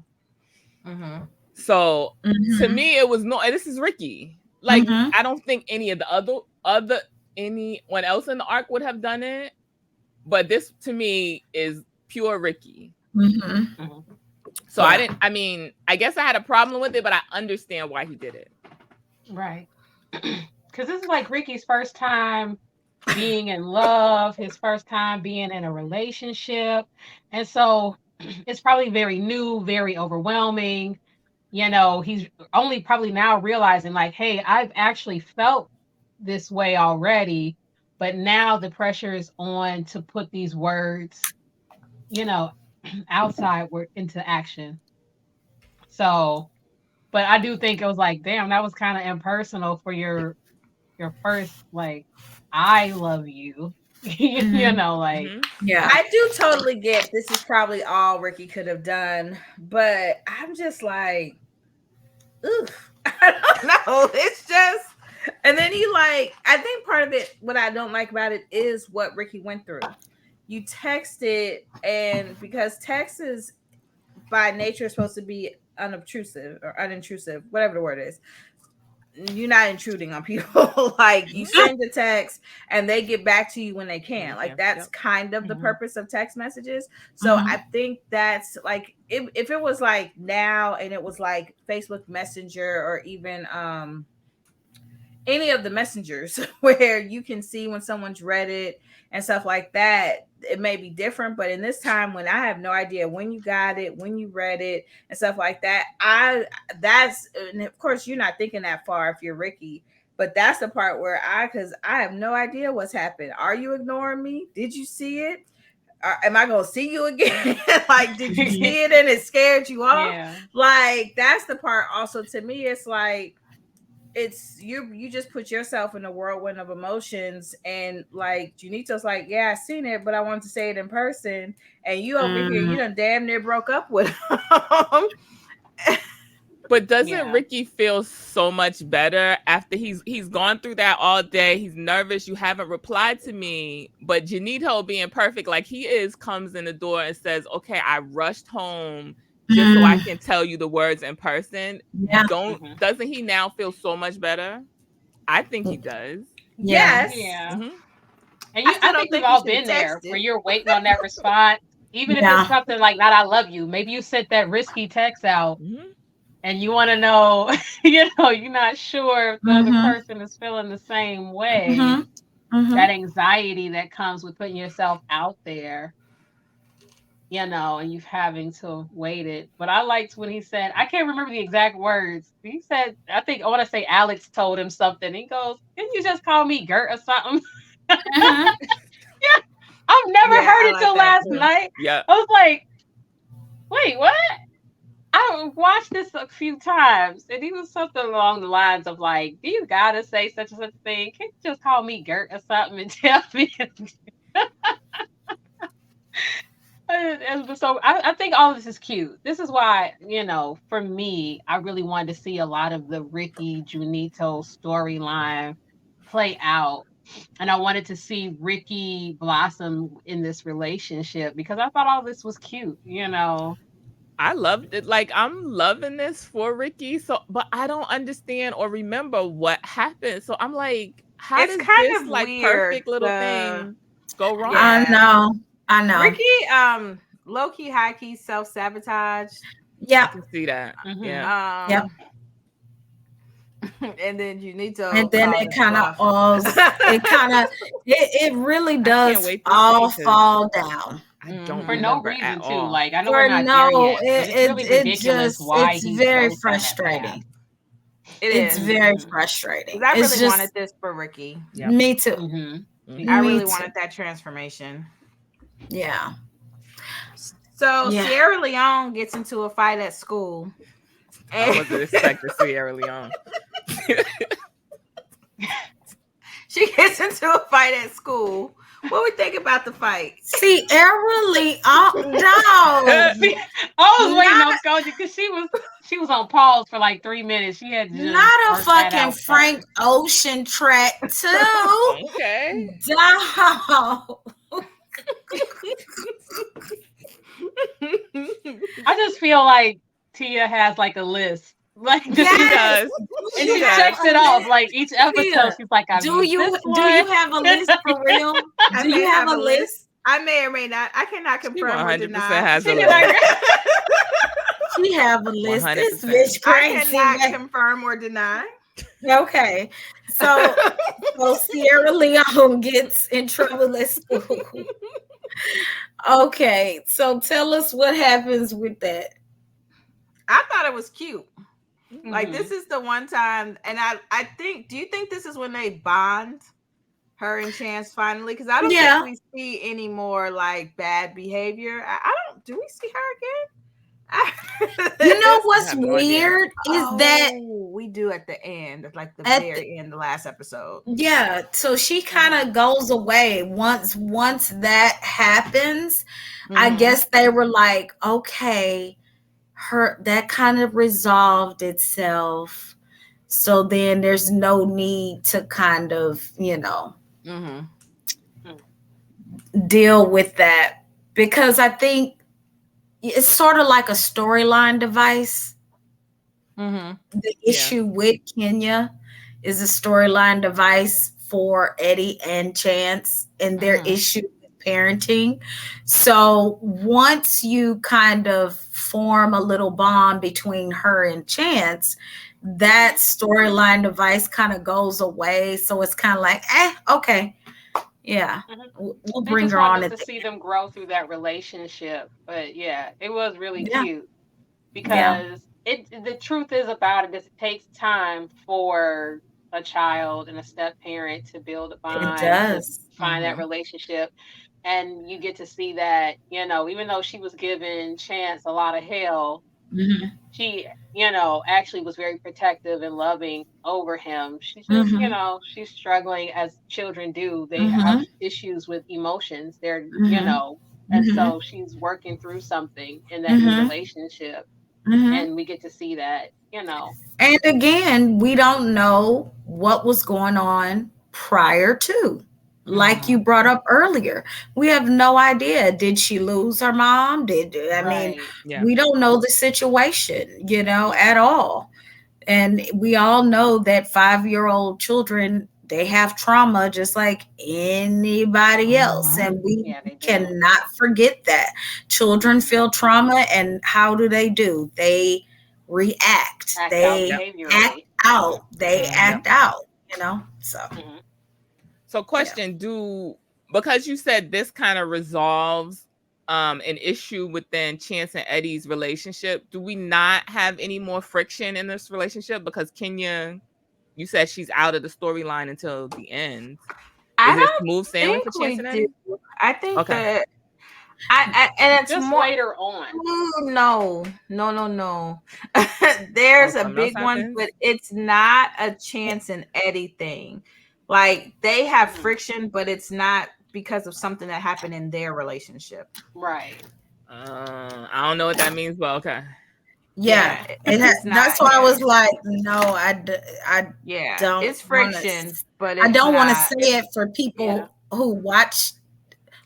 So to me, it was this is Ricky. Like, I don't think any of the anyone else in the arc would have done it. But this to me is pure Ricky. So I guess I had a problem with it, but I understand why he did it. Right. Because this is like Ricky's first time being in love, his first time being in a relationship. And so it's probably very new, very overwhelming. You know, he's only probably now realizing, like, hey, I've actually felt this way already, but now the pressure is on to put these words, you know, outside into action. So, but I do think it was like, damn, that was kind of impersonal for your first, like, I love you. You know, like, yeah. I do totally get this is probably all Ricky could have done, but I'm just like, oof, I don't know. It's just, and then I think part of it, what I don't like about it is what Ricky went through. You texted, and because text is by nature supposed to be unobtrusive or unintrusive, whatever the word is. You're not intruding on people. Like, you send a text and they get back to you when they can. Like, that's kind of the purpose of text messages. So I think that's like, if it was like now and it was like Facebook Messenger or even any of the messengers where you can see when someone's read it and stuff like that, it may be different. But in this time when I have no idea when you got it, when you read it and stuff like that, and of course you're not thinking that far if you're Ricky, but that's the part where because I have no idea what's happened. Are you ignoring me? Did you see it? Am I gonna see you again? Like, did you see it and it scared you off? Yeah. Like, that's the part also to me. It's like, it's you just put yourself in a whirlwind of emotions, and like Junito's like, yeah, I seen it, but I wanted to say it in person, and you over here, you done damn near broke up with him. But doesn't Ricky feel so much better after he's gone through that all day? He's nervous. You haven't replied to me. But Janito, being perfect like he is, comes in the door and says, okay, I rushed home just so I can tell you the words in person. Yeah. Doesn't he now feel so much better? I think he does. Yes. Yeah. Mm-hmm. And I think we've all been there where you're waiting on that response. Even if it's something like not I love you. Maybe you sent that risky text out and you want to know, you're not sure if the other person is feeling the same way. That anxiety that comes with putting yourself out there, and you having to wait it. But I liked when he said, I can't remember the exact words. He said, I want to say Alex told him something. He goes, "Didn't you just call me Gert or something?" Yeah, I've never heard it till last night. Yeah, I was like, wait, what? I watched this a few times, and he was something along the lines of like, "Do you gotta say such and such a thing? Can't you just call me Gert or something and tell me?" And so I think all of this is cute. This is why, for me, I really wanted to see a lot of the Ricky Junito storyline play out. And I wanted to see Ricky blossom in this relationship because I thought all this was cute, I loved it. Like, I'm loving this for Ricky. So, but I don't understand or remember what happened. So I'm like, how does this like perfect little thing go wrong? I know. Ricky, low key, high key, self-sabotage. Yeah. I can see that. Yeah. Yep. And then Junito. And then it kind of all, it really does all fall down. I don't for no remember reason at too. all. Like I know we're not there yet. It's really ridiculous why it's he very goes down that frustrating. path. It's very frustrating. I it's really wanted this for Ricky. Yep. Me too. I really wanted that transformation. Yeah. So Sierra Leone gets into a fight at school. I wasn't expecting Sierra Leone. She gets into a fight at school. What we think about the fight? Sierra Leone, no. I was waiting on Kogi because she was on pause for like 3 minutes. She had to not a fucking Frank Ocean track too. Okay. No. I just feel like Tia has like a list. Like she does. And she checks it off. Like each episode, she's like, do you have a list for real? Do you have a list? I may or may not. I cannot confirm or deny. Has a list. She have a list. 100%. This bitch crazy. I cannot confirm or deny. Okay. So Sierra Leone gets in trouble at school. Okay. So tell us what happens with that. I thought it was cute. Like this is the one time, and I think. Do you think this is when they bond, her and Chance finally? Because I don't think we see any more like bad behavior. I don't. Do we see her again? You know what's weird is that we do at the end, like the very end, the last episode. Yeah. So she kind of goes away once that happens. I guess they were like, okay. That kind of resolved itself, so then there's no need to kind of deal with that, because I think it's sort of like a storyline device. The issue with Kenya is a storyline device for Eddie and Chance and their issue with parenting. So once you kind of form a little bond between her and Chance, that storyline device kind of goes away. So it's kind of like, okay. Yeah. We'll bring her on to see them grow through that relationship. But yeah, it was really cute because the truth is about it is it takes time for a child and a step parent to build a bond, to find that relationship. And you get to see that, even though she was giving Chance a lot of hell, she, actually was very protective and loving over him. She's just, Mm-hmm. she's struggling as children do. They have Mm-hmm. issues with emotions. They're, Mm-hmm. and Mm-hmm. so she's working through something in that new Mm-hmm. relationship. Mm-hmm. And we get to see that, And again, we don't know what was going on prior to. Like you brought up earlier, we have no idea. Did she lose her mom? I mean, right. Yeah. we don't know the situation, at Mhm. all. And we all know that 5-year-old children, they have trauma just like anybody else. And we Yeah, they do. cannot forget that. Children feel trauma, and how do? They react. Act out They Yep. act behaviorally. out. They Yep. act out. So, Mhm. So yeah. question, because you said this kind of resolves an issue within Chance and Eddie's relationship, do we not have any more friction in this relationship? Because Kenya, you said she's out of the storyline until the end. I Is it don't smooth sailing for think Chance we and do. Eddie? I think Okay. that and it's Just more. later on. Ooh, no. There's a Something else big one, happens? but it's not a Chance and Eddie thing. Like they have friction, but it's not because of something that happened in their relationship. Right. I don't know what that means, but okay. Yeah, It's not. that's why I Yeah, was like, no, I yeah, don't it's want to. friction, but I it's don't want to not. say it for Yeah. people who watch.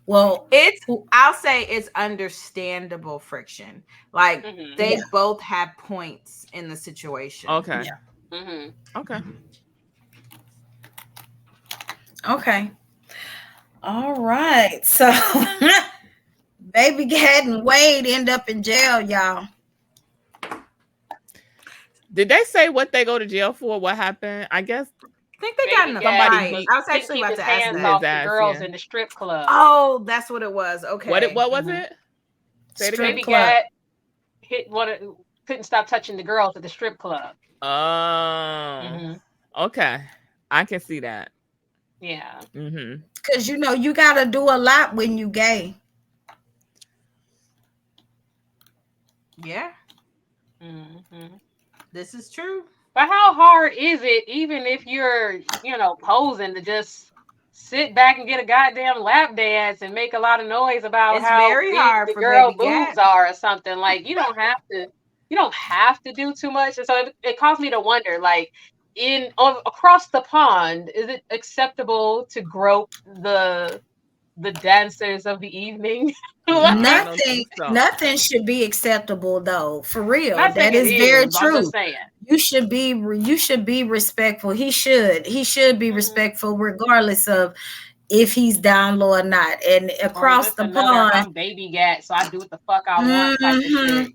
Well, It's. who, I'll say it's understandable friction. Like Mhm. they yeah, both have points in the situation. Okay. yeah. Mhm. Okay. Okay. All right. So, baby Cat and Wade end up in jail, y'all. Did they say what they go to jail for? What happened? I guess I think they got in Baby a Gat somebody fight. beat I was couldn't actually keep about his to ask hands that. his off the ass. girls Yeah. in the strip club. Oh, that's what it was. Okay. What was Mhm. it? Say it Strip again. Baby club. Gat couldn't stop touching the girls at the strip club. Oh, Mhm. okay. I can see that. Yeah. Mm-hmm. Because you gotta do a lot when you gay. Yeah, Mhm. this is true. But how hard is it, even if you're, posing, to just sit back and get a goddamn lap dance and make a lot of noise about It's how very big hard the for girl Baby boobs Gat. are or something? Like you don't have to do too much. And so it caused me to wonder, like, across the pond, is it acceptable to grope the dancers of the evening? No, Like, I don't think Nothing, so. nothing should be acceptable though. For real, not saying that it is very is, but I'm true. just saying. You should be respectful. He should be Mhm. respectful regardless of if he's down low or not. And Or is across this the another pond, I'm Baby Gat, so I do what the fuck I want type of hmm shit?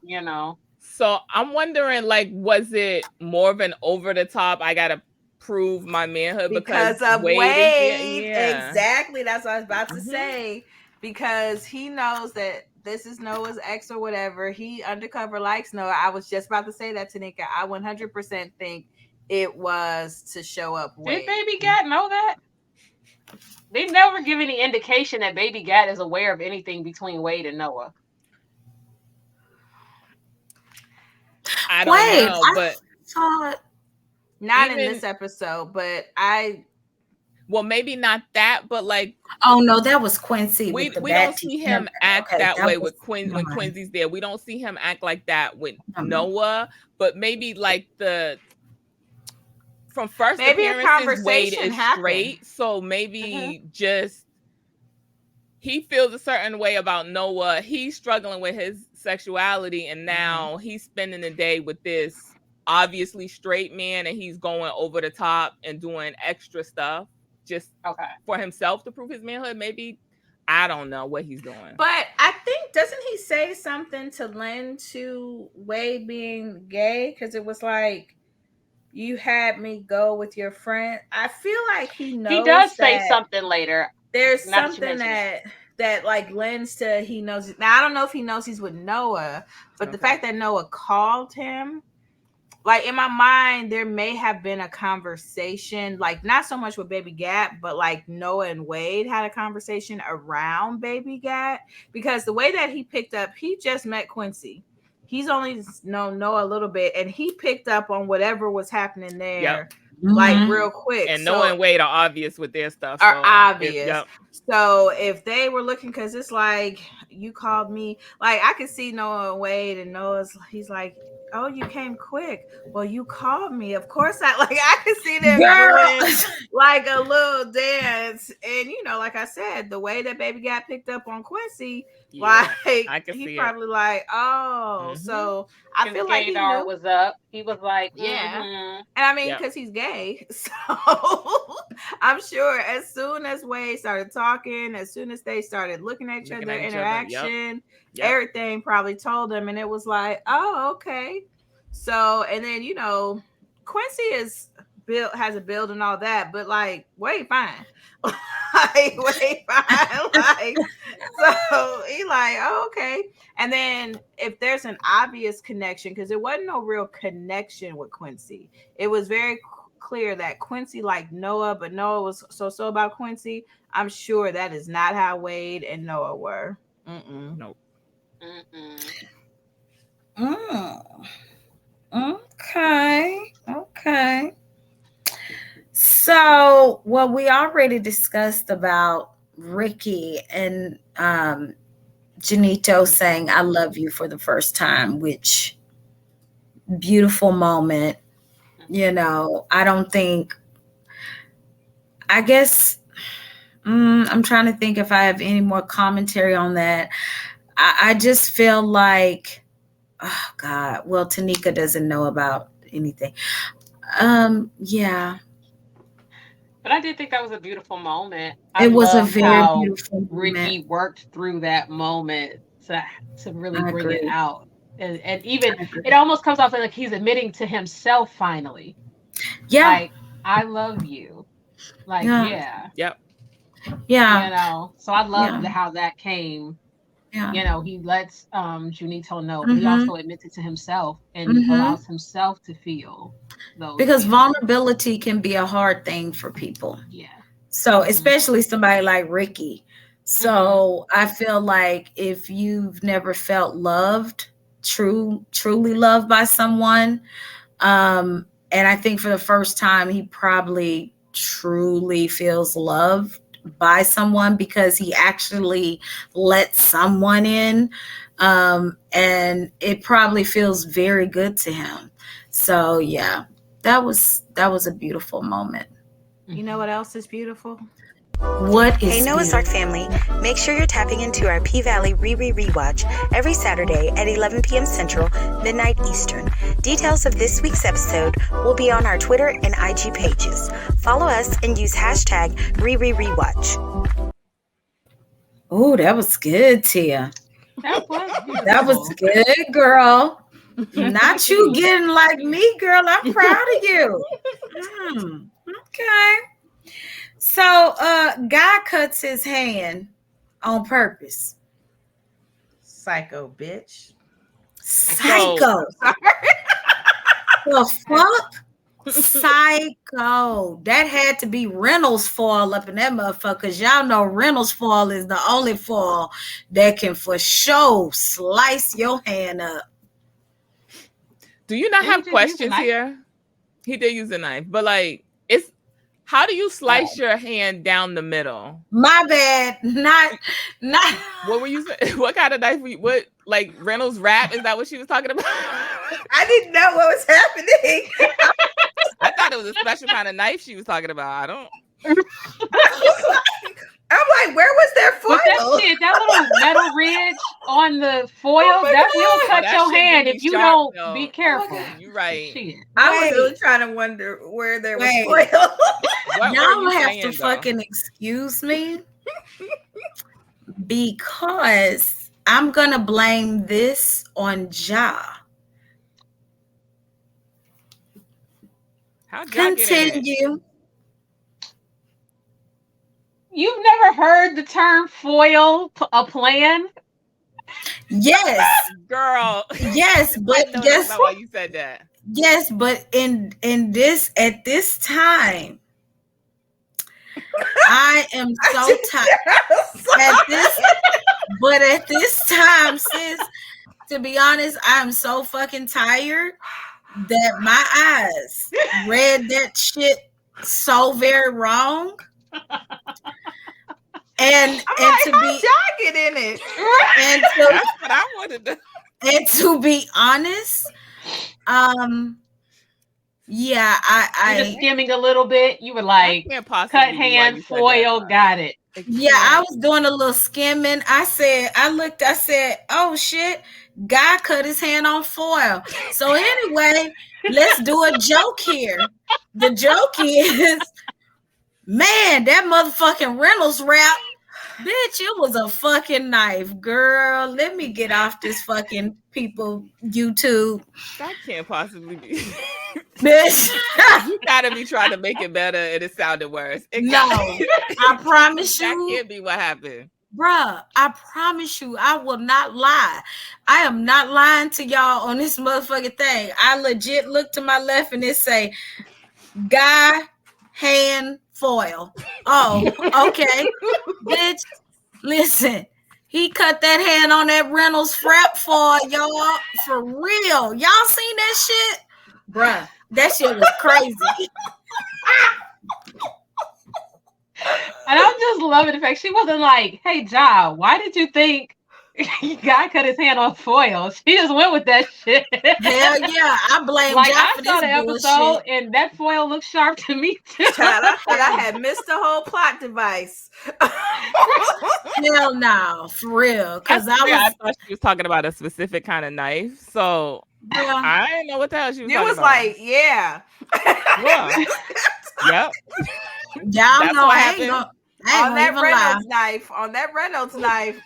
So I'm wondering, like, was it more of an over the top? I gotta prove my manhood because Because of Wade is there. Wade. Yeah. Exactly. That's what I was about to Mm-hmm. say. Because he knows that this is Noah's ex or whatever. He undercover likes Noah. I was just about to say that, Tanika. I 100% think it was to show up Did Wade. Baby Gat know that? They never give any indication that Baby Gat is aware of anything between Wade and Noah. I don't wait, know, I but thought. Not in even this episode, but well, maybe not that, but like Oh no, that was Quincy with the we bad don't teeth. see him act Okay, that that way was with when never mind. Quincy's there. We don't see him act like that with Never mind. Noah, but maybe like the from first maybe a appearances, Wade conversation is happened. straight. So Mm-hmm. maybe just he feels a certain way about Noah. He's struggling with his sexuality, and now he's spending the day with this obviously straight man, and he's going over the top and doing extra stuff just Okay. for himself to prove his manhood. Maybe I don't know what he's doing. But I think, doesn't he say something to lend to Wade being gay? Because it was like, you had me go with your friend. I feel like he He knows does say that something later. there's Now that you something mention it. that like lends to, he knows. Now I don't know if he knows he's with Noah, but the Okay. fact that Noah called him, like in my mind, there may have been a conversation, like not so much with Baby Gat, but like Noah and Wade had a conversation around Baby Gat, because the way that he picked up, he just met Quincy. he's only known Noah a little bit, and he picked up on whatever was happening there. Yep. Like real quick. And Noah and Wade are obvious with their stuff. Are obvious. Yep. So if they were looking, because it's like, you called me, like I could see Noah and Wade, and he's like, oh, you came quick. Well, you called me. Of course I could see them doing like a little dance. And like I said, the way that baby got picked up on Quincy, like I can see probably like, oh, so I feel like he knew. was up. He was like, and I mean, because he's gay, so I'm sure as soon as Wade started talking, as soon as they started looking at each other, interaction, everything probably told them, and it was like, oh, okay. So, and then Quincy has a build and all that, but like Wade fine. Wade fine. Like, so he like, oh, okay. And then if there's an obvious connection, because there wasn't no real connection with Quincy, it was very clear that Quincy liked Noah, but Noah was so about Quincy. I'm sure that is not how Wade and Noah were. Nope. Okay. So, well, we already discussed about Ricky and Janito saying "I love you" for the first time, which beautiful moment. I don't think. I guess I'm trying to think if I have any more commentary on that. I just feel like, oh God, well, Tanika doesn't know about anything. Yeah. But I did think that was a beautiful moment. It was a very beautiful moment. Ricky worked through that moment to really bring it out. And even it almost comes off like he's admitting to himself finally. Yeah. Like, I love you. Like, Yep. Yeah. So I love how that came. Yeah. He lets Junito know, but he also admits it to himself and allows himself to feel those because vulnerability can be a hard thing for people. Yeah. So especially somebody like Ricky. So I feel like if you've never felt loved, truly loved by someone, and I think for the first time he probably truly feels loved by someone because he actually let someone in, and it probably feels very good to him. So yeah, that was a beautiful moment. You know what else is beautiful? What is Hey Noah's Ark family, make sure you're tapping into our P-Valley Rewatch every Saturday at 11 p.m. Central, midnight Eastern. Details of this week's episode will be on our Twitter and IG pages. Follow us and use hashtag Rewatch. Oh, that was good, Tia. That was beautiful. That was good, girl. Not you getting like me, girl. I'm proud of you. Okay. So, guy cuts his hand on purpose. Psycho bitch. Psycho. The fuck? Psycho. That had to be Reynolds foil up in that motherfucker, because y'all know Reynolds foil is the only foil that can for sure slice your hand up. Do you not have questions here? He did use a knife, but like, how do you slice your hand down the middle? My bad. Not. What were you saying? What kind of knife were you? What, like Reynolds wrap? Is that what she was talking about? I didn't know what was happening. I thought it was a special kind of knife she was talking about. I don't. I'm like, where was their foil? That little metal ridge on the foil, that will cut your hand if you don't be careful. You're right. I was really trying to wonder where there was foil. Y'all have to fucking excuse me because I'm gonna blame this on Ja. How'd Continue. You've never heard the term foil a plan? Yes, girl. Yes, but guess why you said that. Yes, but in this at this time, I am so tired. At this time, sis, to be honest, I'm so fucking tired that my eyes read that shit so very wrong. And I'm to like, be how'd y'all get in it? That's what I wanted to. And to be honest, yeah, You're just skimming a little bit. You were like, can't possibly cut hand, be why you said foil, that. got it. Yeah, I was doing a little skimming. I said, oh shit, guy cut his hand on foil. So anyway, let's do a joke here. The joke is, man, that motherfucking Reynolds wrap, bitch, it was a fucking knife, girl. Let me get off this fucking people YouTube. That can't possibly be. Bitch. You gotta be trying to make it better and it sounded worse. I promise you. That can't be what happened. Bruh, I promise you, I will not lie. I am not lying to y'all on this motherfucking thing. I legit look to my left and it say, guy, hand, foil. Oh, okay. Bitch, listen. He cut that hand on that Reynolds frap foil, y'all. For real. Y'all seen that shit? Bruh, that shit was crazy. And I'm just loving the fact she wasn't like, hey, Ja, why did you think guy cut his hand on foil? She just went with that shit. Hell yeah, I blame like, Ja for I saw this the episode and that foil looked sharp to me too. Child, I thought I had missed the whole plot device. Hell no, for real. Because I thought she was talking about a specific kind of knife. So I didn't know what the hell she was talking about. It was like, yeah. Yep. Y'all know I ain't gonna on that Reynolds lie. knife. On that Reynolds knife.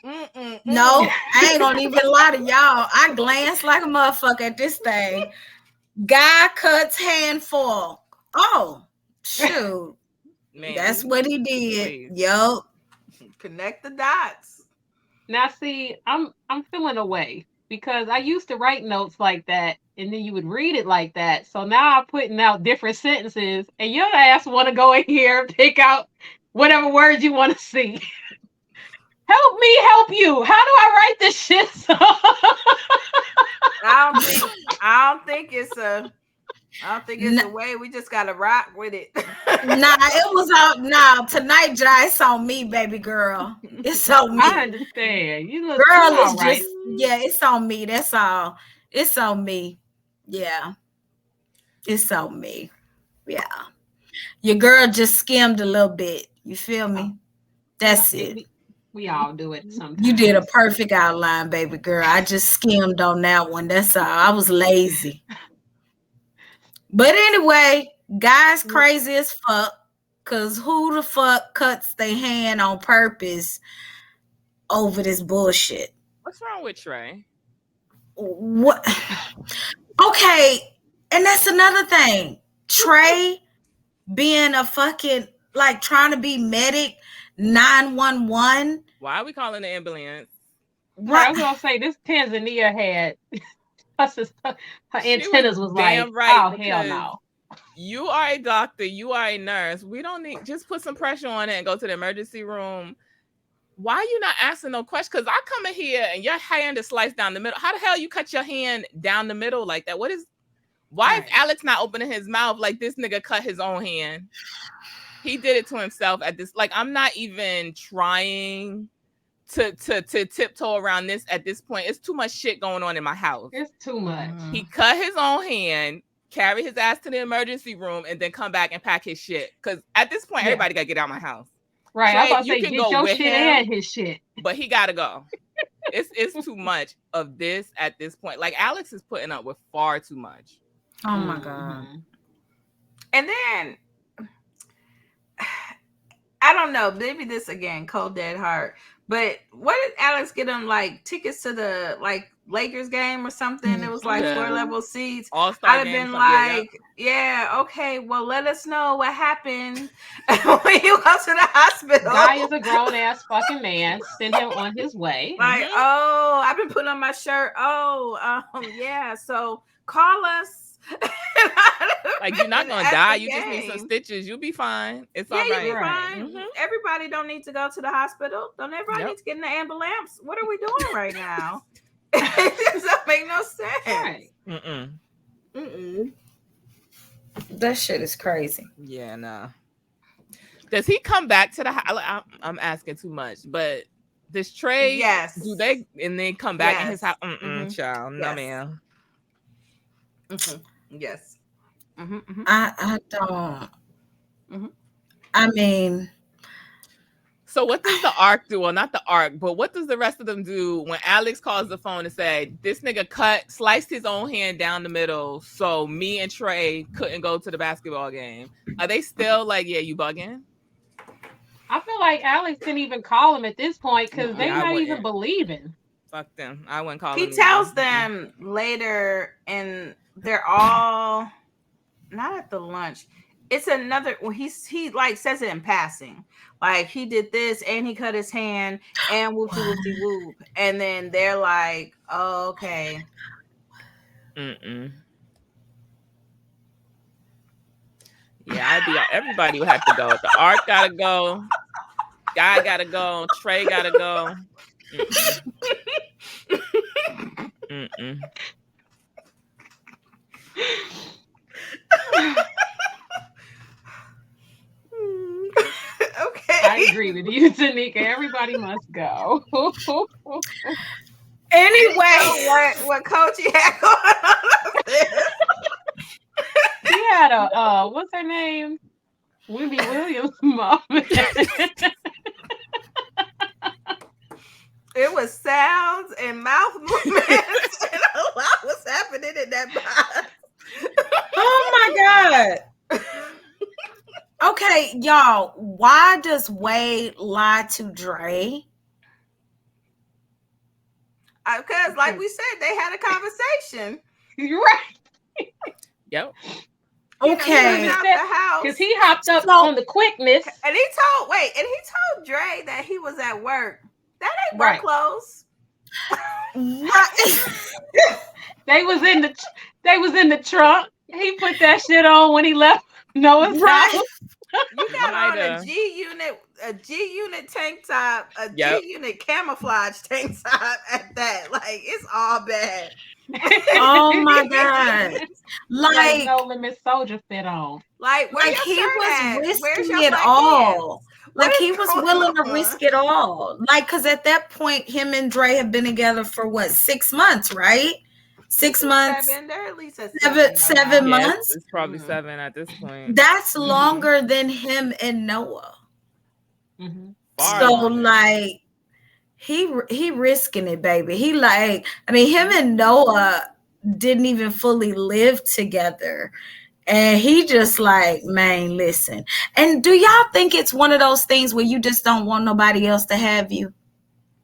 No, I ain't gonna even lie to y'all. I glanced like a motherfucker at this thing. Guy cuts hand foil. Oh, shoot. Man, that's what he did. Yup. Connect the dots. Now see, I'm feeling away because I used to write notes like that and then you would read it like that. So now I'm putting out different sentences and your ass want to go in here and pick out whatever words you want to see. Help me help you. How do I write this shit? I don't think it's a way. We just gotta rock with it. It was on. Tonight, Jai, it's on me, baby girl. It's on me. I understand. You look girl is right. just it's on me. That's all. It's on me. Yeah, it's on me. Yeah, your girl just skimmed a little bit. You feel me? That's it. We all do it sometimes. You did a perfect outline, baby girl. I just skimmed on that one. That's all. I was lazy. But anyway, guys crazy as fuck. Cause who the fuck cuts their hand on purpose over this bullshit? What's wrong with Trey? What? Okay, and that's another thing. Trey being a fucking trying to be medic 911. Why are we calling the ambulance? Right. I was gonna say this Tanzania had her antennas was like, oh hell no. You are a doctor, you are a nurse. We don't need just put some pressure on it and go to the emergency room. Why are you not asking no questions? Because I come in here and your hand is sliced down the middle. How the hell you cut your hand down the middle like that? Why is Alex not opening his mouth like this nigga cut his own hand? He did it to himself at this. I'm not even trying to tiptoe around this at this point. It's too much shit going on in my house. It's too much. He cut his own hand, carry his ass to the emergency room, and then come back and pack his shit. Because at this point, everybody gotta get out of my house. Right. Trey, I was about to say, get your shit and his shit. But he gotta go. It's too much of this at this point. Alex is putting up with far too much. Oh my God. And then I don't know, maybe this again, cold dead heart. But what did Alex get him tickets to the Lakers game or something? It was floor level seats. All-Star I'd have been yeah, okay, well, let us know what happened when you go to the hospital. Guy is a grown ass fucking man. Send him on his way. Oh, I've been putting on my shirt. Oh, yeah. So call us. You're not gonna die. You just need some stitches. You'll be fine. It's all right. You'll be fine. Mm-hmm. Everybody don't need to go to the hospital. Don't everybody need to get in the ambulance? What are we doing right now? It doesn't make no sense. Right. That shit is crazy. Yeah, no. Does he come back to the house? I'm asking too much, but does Trey? Yes. Do they and then come back in his house? Child, no, Yes. ma'am. Yes. I don't. I mean, so what does the arc do? Well, not the arc, but what does the rest of them do when Alex calls the phone and say this nigga sliced his own hand down the middle, so me and Trey couldn't go to the basketball game? Are they still like, yeah, you bugging? I feel like Alex didn't even call him at this point because they're not even believing. Fuck them. I wouldn't call him. He tells them later, and they're all not at the lunch. It's another. Well, he like says it in passing, like he did this and he cut his hand and whoopty whoopty whoop, and then they're like, oh, okay. Yeah, everybody would have to go. The Ark gotta go. Guy gotta go. Trey gotta go. Okay. I agree with you, Tanika. Everybody must go. Anyway, what Kogi had going on? He had a what's her name? Wendy Williams' mom. It was sounds and mouth movements, and a lot was happening in that box. Oh my God. Okay, y'all, why does Wade lie to Dre? Because, like we said, they had a conversation. You're right. Yep. Okay. Because he hopped up on the quickness. And he told Dre that he was at work. That ain't work clothes. They was in the trunk. He put that shit on when he left Noah's house. You got on a G unit tank top, a G unit camouflage tank top at that. Like, it's all bad. Oh my God. Like No Limit Soldier fit on. Like he was risking it all. Like he was willing to risk it all. Like, because at that point, him and Dre have been together for what, 6 months, right? 6 months. They're at least seven months. It's probably 7 at this point. That's longer than him and Noah. So like he risking it, baby. He like, I mean, him and Noah didn't even fully live together. And he just like, man, listen. And do y'all think it's one of those things where you just don't want nobody else to have you?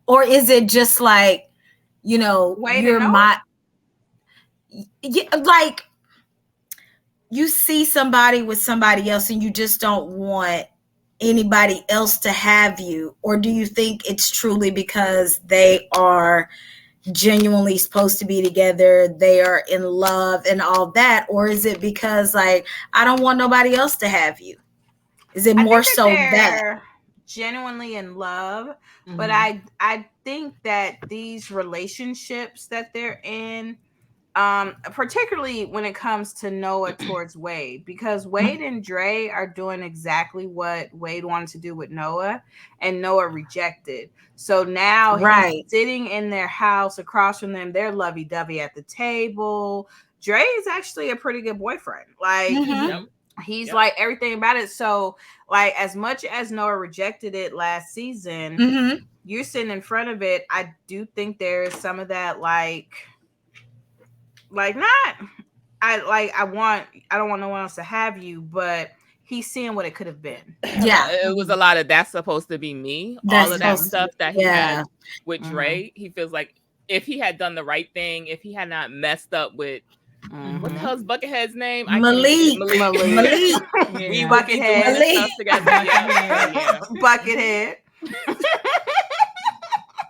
Or is it just like, you're like you see somebody with somebody else and you just don't want anybody else to have you? Or do you think it's truly because they are genuinely supposed to be together, they are in love and all that? Or is it because like, I don't want nobody else to have you? Is it more so that genuinely in love? But I think that these relationships that they're in, particularly when it comes to Noah towards Wade, because Wade and Dre are doing exactly what Wade wanted to do with Noah, and Noah rejected. So now he's sitting in their house across from them. They're lovey-dovey at the table. Dre is actually a pretty good boyfriend. Like he's like everything about it. So like, as much as Noah rejected it last season, you're sitting in front of it. I do think there is some of that I don't want no one else to have you, but he's seeing what it could have been. Yeah. It was a lot of that's supposed to be me. All of that stuff that he had with Dre. He feels like if he had done the right thing, if he had not messed up with what the hell's Buckethead's name? Malik. We Buckethead. Stuff together. Buckethead.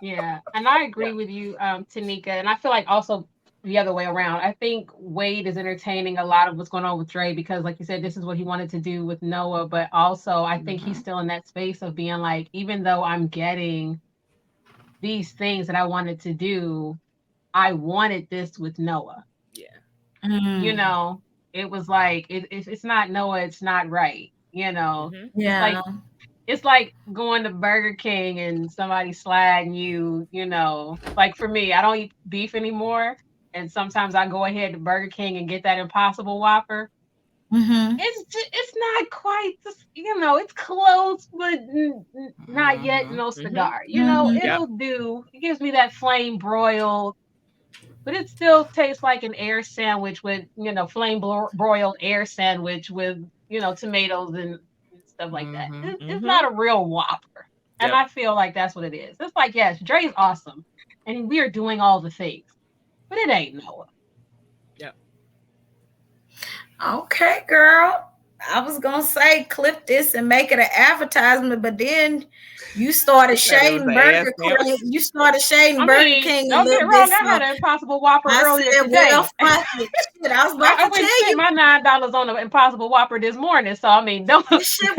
Yeah, and I agree with you, Tanika, and I feel like also the other way around. I think Wade is entertaining a lot of what's going on with Dre because, like you said, this is what he wanted to do with Noah. But also, I think he's still in that space of being like, even though I'm getting these things that I wanted to do, I wanted this with Noah. Yeah. You know, it was like if it's not Noah, it's not right. You know, Yeah. it's like going to Burger King and somebody slagging you. You know, like for me, I don't eat beef anymore, and sometimes I go ahead to Burger King and get that Impossible Whopper. It's not quite, you know, it's close, but not yet no cigar. You know, it'll do. It gives me that flame broiled, but it still tastes like an air sandwich with, you know, flame broiled air sandwich with, you know, tomatoes and stuff like that. It's not a real Whopper. And I feel like that's what it is. It's like, yes, Dre's awesome. And we are doing all the things, but it ain't Noah. Yep. Okay, girl. I was gonna say clip this and make it an advertisement, but then you started shading Burger King. You started shading Burger King. Don't get it wrong. I had an Impossible Whopper earlier today. Well, fuck it. Shit, I was about to tell you. My $9 on the Impossible Whopper this morning. So I mean, don't. That shit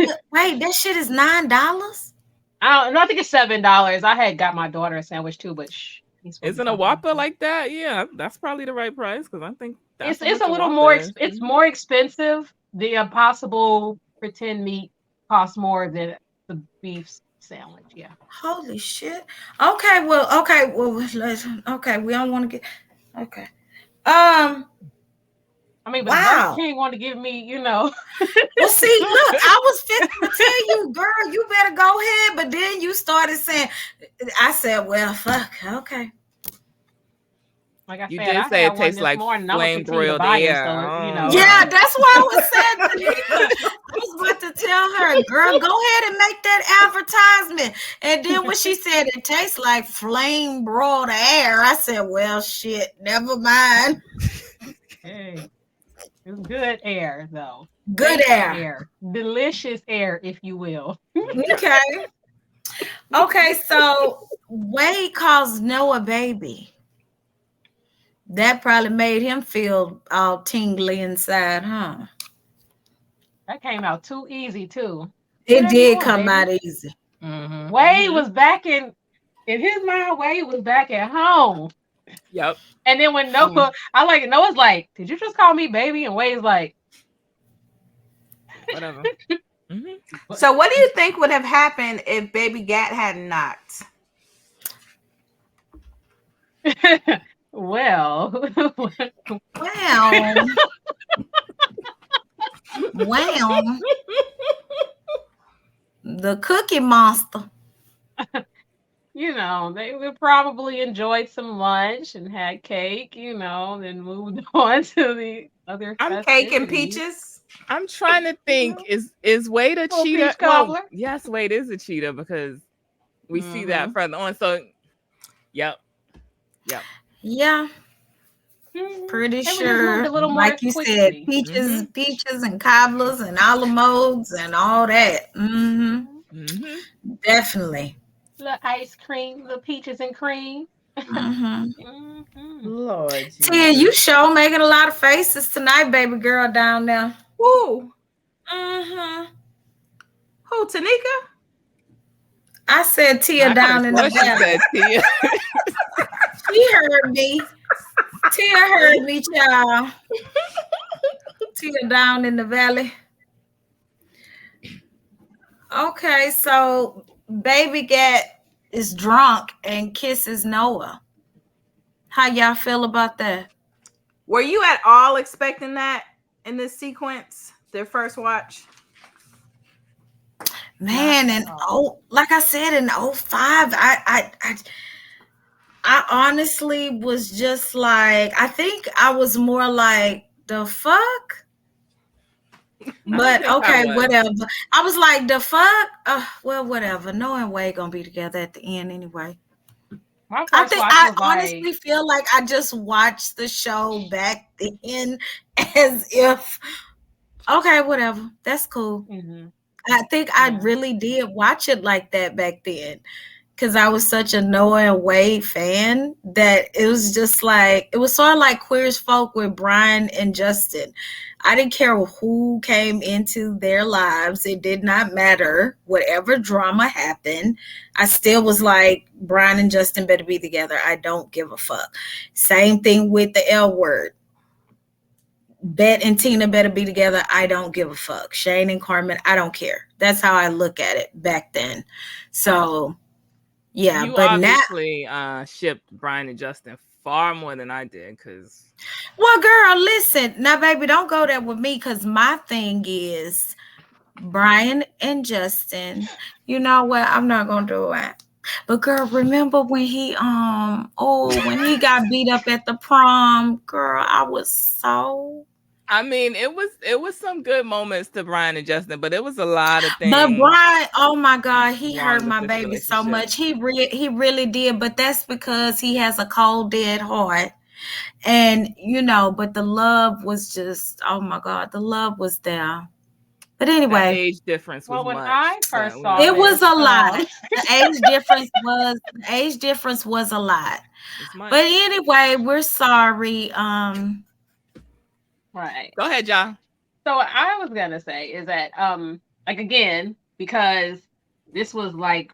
is $9. I think it's $7. I had got my daughter a sandwich too, but isn't a Whopper like that? Yeah, that's probably the right price because I think it's a little more. It's more expensive. The Impossible pretend meat costs more than the beef sandwich. Yeah. Holy shit. Okay. Well. Okay. We don't want to get. Okay. I mean, but Burger King want to give me, you know. Well, see, look, I was fixing to tell you, girl, you better go ahead. But then you started saying, I said, well, fuck. Okay. Like I you said, did say it tastes like flame broiled air. So, you know. Yeah, that's why I was saying. I was about to tell her, girl, go ahead and make that advertisement. And then when she said it tastes like flame broiled air, I said, well, shit, never mind. Hey, it's good air though. Good air. Delicious air, if you will. Okay. Okay, so Wade calls Noah baby. That probably made him feel all tingly inside, huh? That came out too easy, too. It did come out easy. Wade was back in his mind. Wade was back at home. Yep. And then when Noah, I like it. Noah's like, "Did you just call me baby?" And Wade's like, "Whatever." So, what do you think would have happened if Baby Gat had knocked? Well, the Cookie Monster. You know, they would probably enjoyed some lunch and had cake, you know, then moved on to the other cake and peaches. I'm trying to think, is Wade a cheater? Well, yes, Wade is a cheater because we see that further on. So, yep. Yeah. Pretty sure, like you said, peaches and cobblers and olive modes and all that. Definitely. The ice cream, the peaches and cream. Lord, Tia, you sure making a lot of faces tonight, baby girl down there. Who? Who, Tanika? I said Tia down in the valley. Tia. She heard me. Tia heard me, child. Tia down in the valley. Okay, so Baby Gat is drunk and kisses Noah. How y'all feel about that? Were you at all expecting that in this sequence, their first watch? Man, and like I said, in 05, I honestly was just like, I think I was more like, the fuck? But okay, whatever. I was like, the fuck? Well, whatever. Noah and Wade gonna be together at the end anyway. I honestly feel like I just watched the show back then as if, okay, whatever. That's cool. I think I really did watch it like that back then because I was such a Noah and Wade fan that it was just like, it was sort of like Queer as Folk with Brian and Justin. I didn't care who came into their lives. It did not matter. Whatever drama happened, I still was like, Brian and Justin better be together. I don't give a fuck. Same thing with the L Word. Bet and Tina better be together. I don't give a fuck. Shane and Carmen, I don't care. That's how I look at it back then. So, yeah. You but now, obviously shipped Brian and Justin far more than I did, because well, girl, listen. Now, baby, don't go there with me, because my thing is Brian and Justin. You know what? I'm not gonna do it. But girl, remember when he when he got beat up at the prom, girl, I was so. I mean, it was some good moments to Brian and Justin, but it was a lot of things. But Brian, oh my God, he wrong hurt with my this baby so relationship. much. He really did. But that's because he has a cold, dead heart. And but the love was just, oh my God, the love was there. But That anyway, age difference was Well, when much. I but, first you saw know, it was a lot. this, The age difference was a lot. it's much. But anyway, we're sorry. right. Go ahead, y'all. So what I was gonna say is that like again, because this was like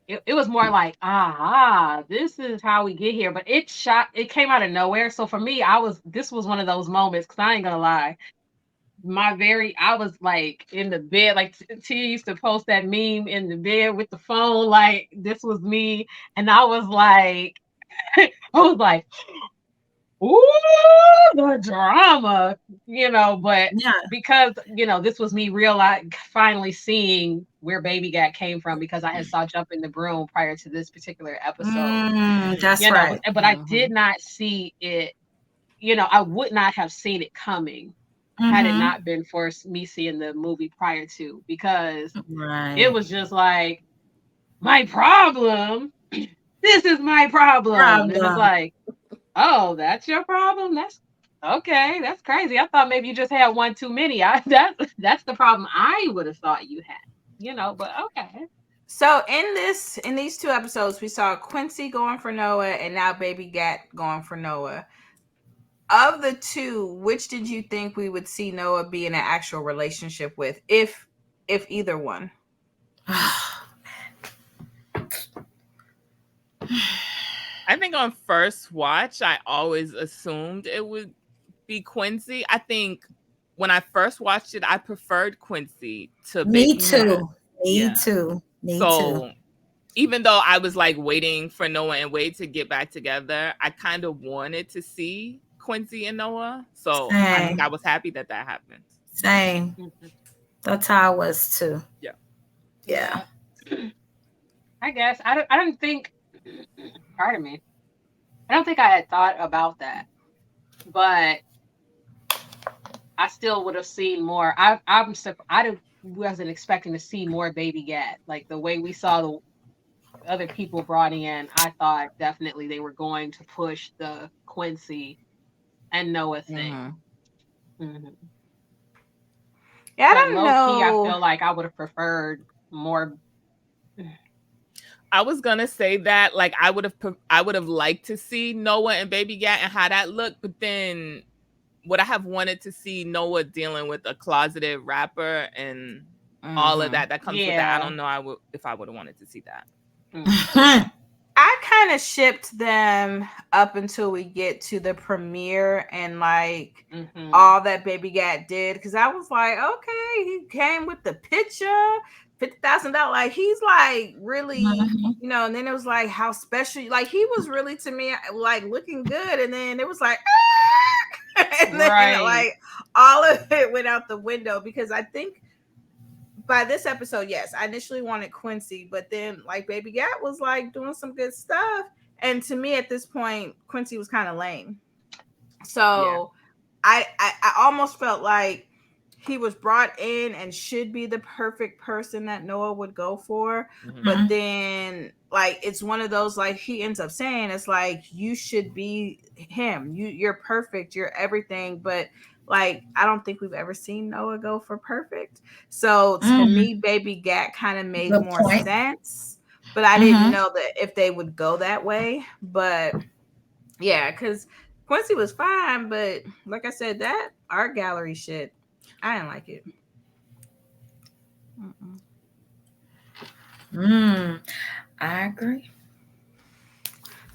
it was more like this is how we get here, but it came out of nowhere. So for me, this was one of those moments, because I ain't gonna lie, I was like in the bed, like Tia used to post that meme in the bed with the phone, like this was me, and I was like ooh, the drama, but Yeah. because, this was me finally seeing where Baby Gat came from, because I had saw Jump in the Broom prior to this particular episode. That's right. But I did not see it, I would not have seen it coming had it not been for me seeing the movie prior to, because it was just like, my problem. This is my problem. And it's like, oh, that's your problem? That's okay. That's crazy. I thought maybe you just had one too many. That's the problem I would have thought you had, but okay. So in these two episodes, we saw Quincy going for Noah and now Baby Gat going for Noah. Of the two, which did you think we would see Noah be in an actual relationship with, if either one? I think on first watch, I always assumed it would be Quincy. I think when I first watched it, I preferred Quincy to Me Baby too. Gat. Me too. So even though I was like waiting for Noah and Wade to get back together, I kind of wanted to see Quincy and Noah. So I think I was happy that happened. Same. That's how I was too. Yeah. I guess I don't think. Pardon me. I don't think I had thought about that, but I still would have seen more. I wasn't expecting to see more Baby Gat. Like the way we saw the other people brought in, I thought definitely they were going to push the Quincy and Noah thing. Yeah, I don't know. Key, I feel like I would have preferred more. I was gonna say that, like, I would have liked to see Noah and Baby Gat and how that looked, but then would I have wanted to see Noah dealing with a closeted rapper and all of that comes with that? I don't know if I would have wanted to see that. I kind of shipped them up until we get to the premiere and like all that Baby Gat did, because I was like, okay, he came with the picture, $50,000. Like he's like really, and then it was like how special, like he was really to me like looking good, and then it was like, and then like all of it went out the window, because I think by this episode, yes, I initially wanted Quincy, but then like Baby Gat was like doing some good stuff, and to me at this point, Quincy was kind of lame. So I almost felt like he was brought in and should be the perfect person that Noah would go for, but then like it's one of those, like he ends up saying, it's like you should be him. You're perfect. You're everything, but. Like, I don't think we've ever seen Noah go for perfect. So to me, Baby Gat kind of made more sense. But I didn't know that if they would go that way. But yeah, because Quincy was fine, but like I said, that art gallery shit, I didn't like it. I agree.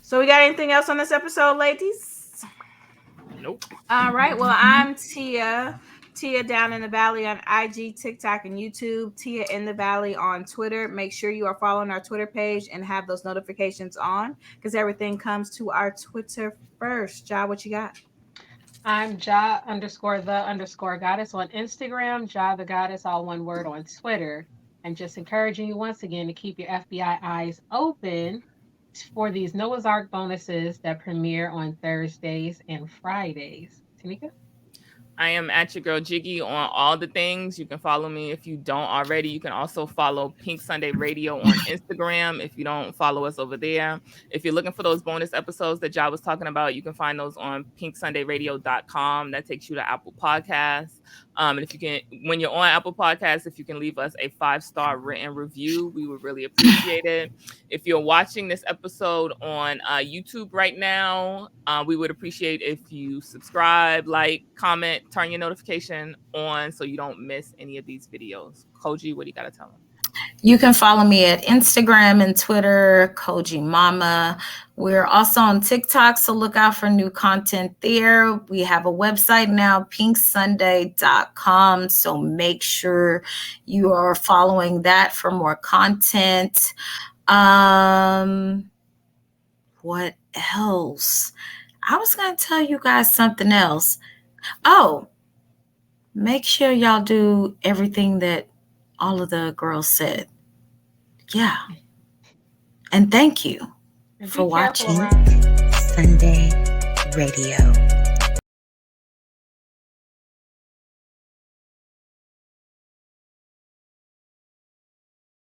So we got anything else on this episode, ladies? Nope. All right. Well, I'm Tia. Tia Down in the Valley on IG, TikTok, and YouTube. Tia in the Valley on Twitter. Make sure you are following our Twitter page and have those notifications on because everything comes to our Twitter first. Ja, what you got? I'm Ja_the_goddess on Instagram, Ja the Goddess, all one word on Twitter. And just encouraging you once again to keep your FBI eyes open for these Noah's Ark bonuses that premiere on Thursdays and Fridays. Tanika? I am at your girl Jiggy on all the things. You can follow me if you don't already. You can also follow Pink Sunday Radio on Instagram if you don't follow us over there. If you're looking for those bonus episodes that Ja was talking about, you can find those on pinksundayradio.com. That takes you to Apple Podcasts. And if you can, when you're on Apple Podcasts, if you can leave us a 5-star written review, we would really appreciate it. If you're watching this episode on YouTube right now, we would appreciate if you subscribe, like, comment, turn your notification on so you don't miss any of these videos. Kogi, what do you got to tell them? You can follow me at Instagram and Twitter, Kogi Mama. We're also on TikTok, so look out for new content there. We have a website now, pinksunday.com, so make sure you are following that for more content. What else? I was going to tell you guys something else. Oh, make sure y'all do everything that all of the girls said. Yeah. And thank you for watching Sunday Radio.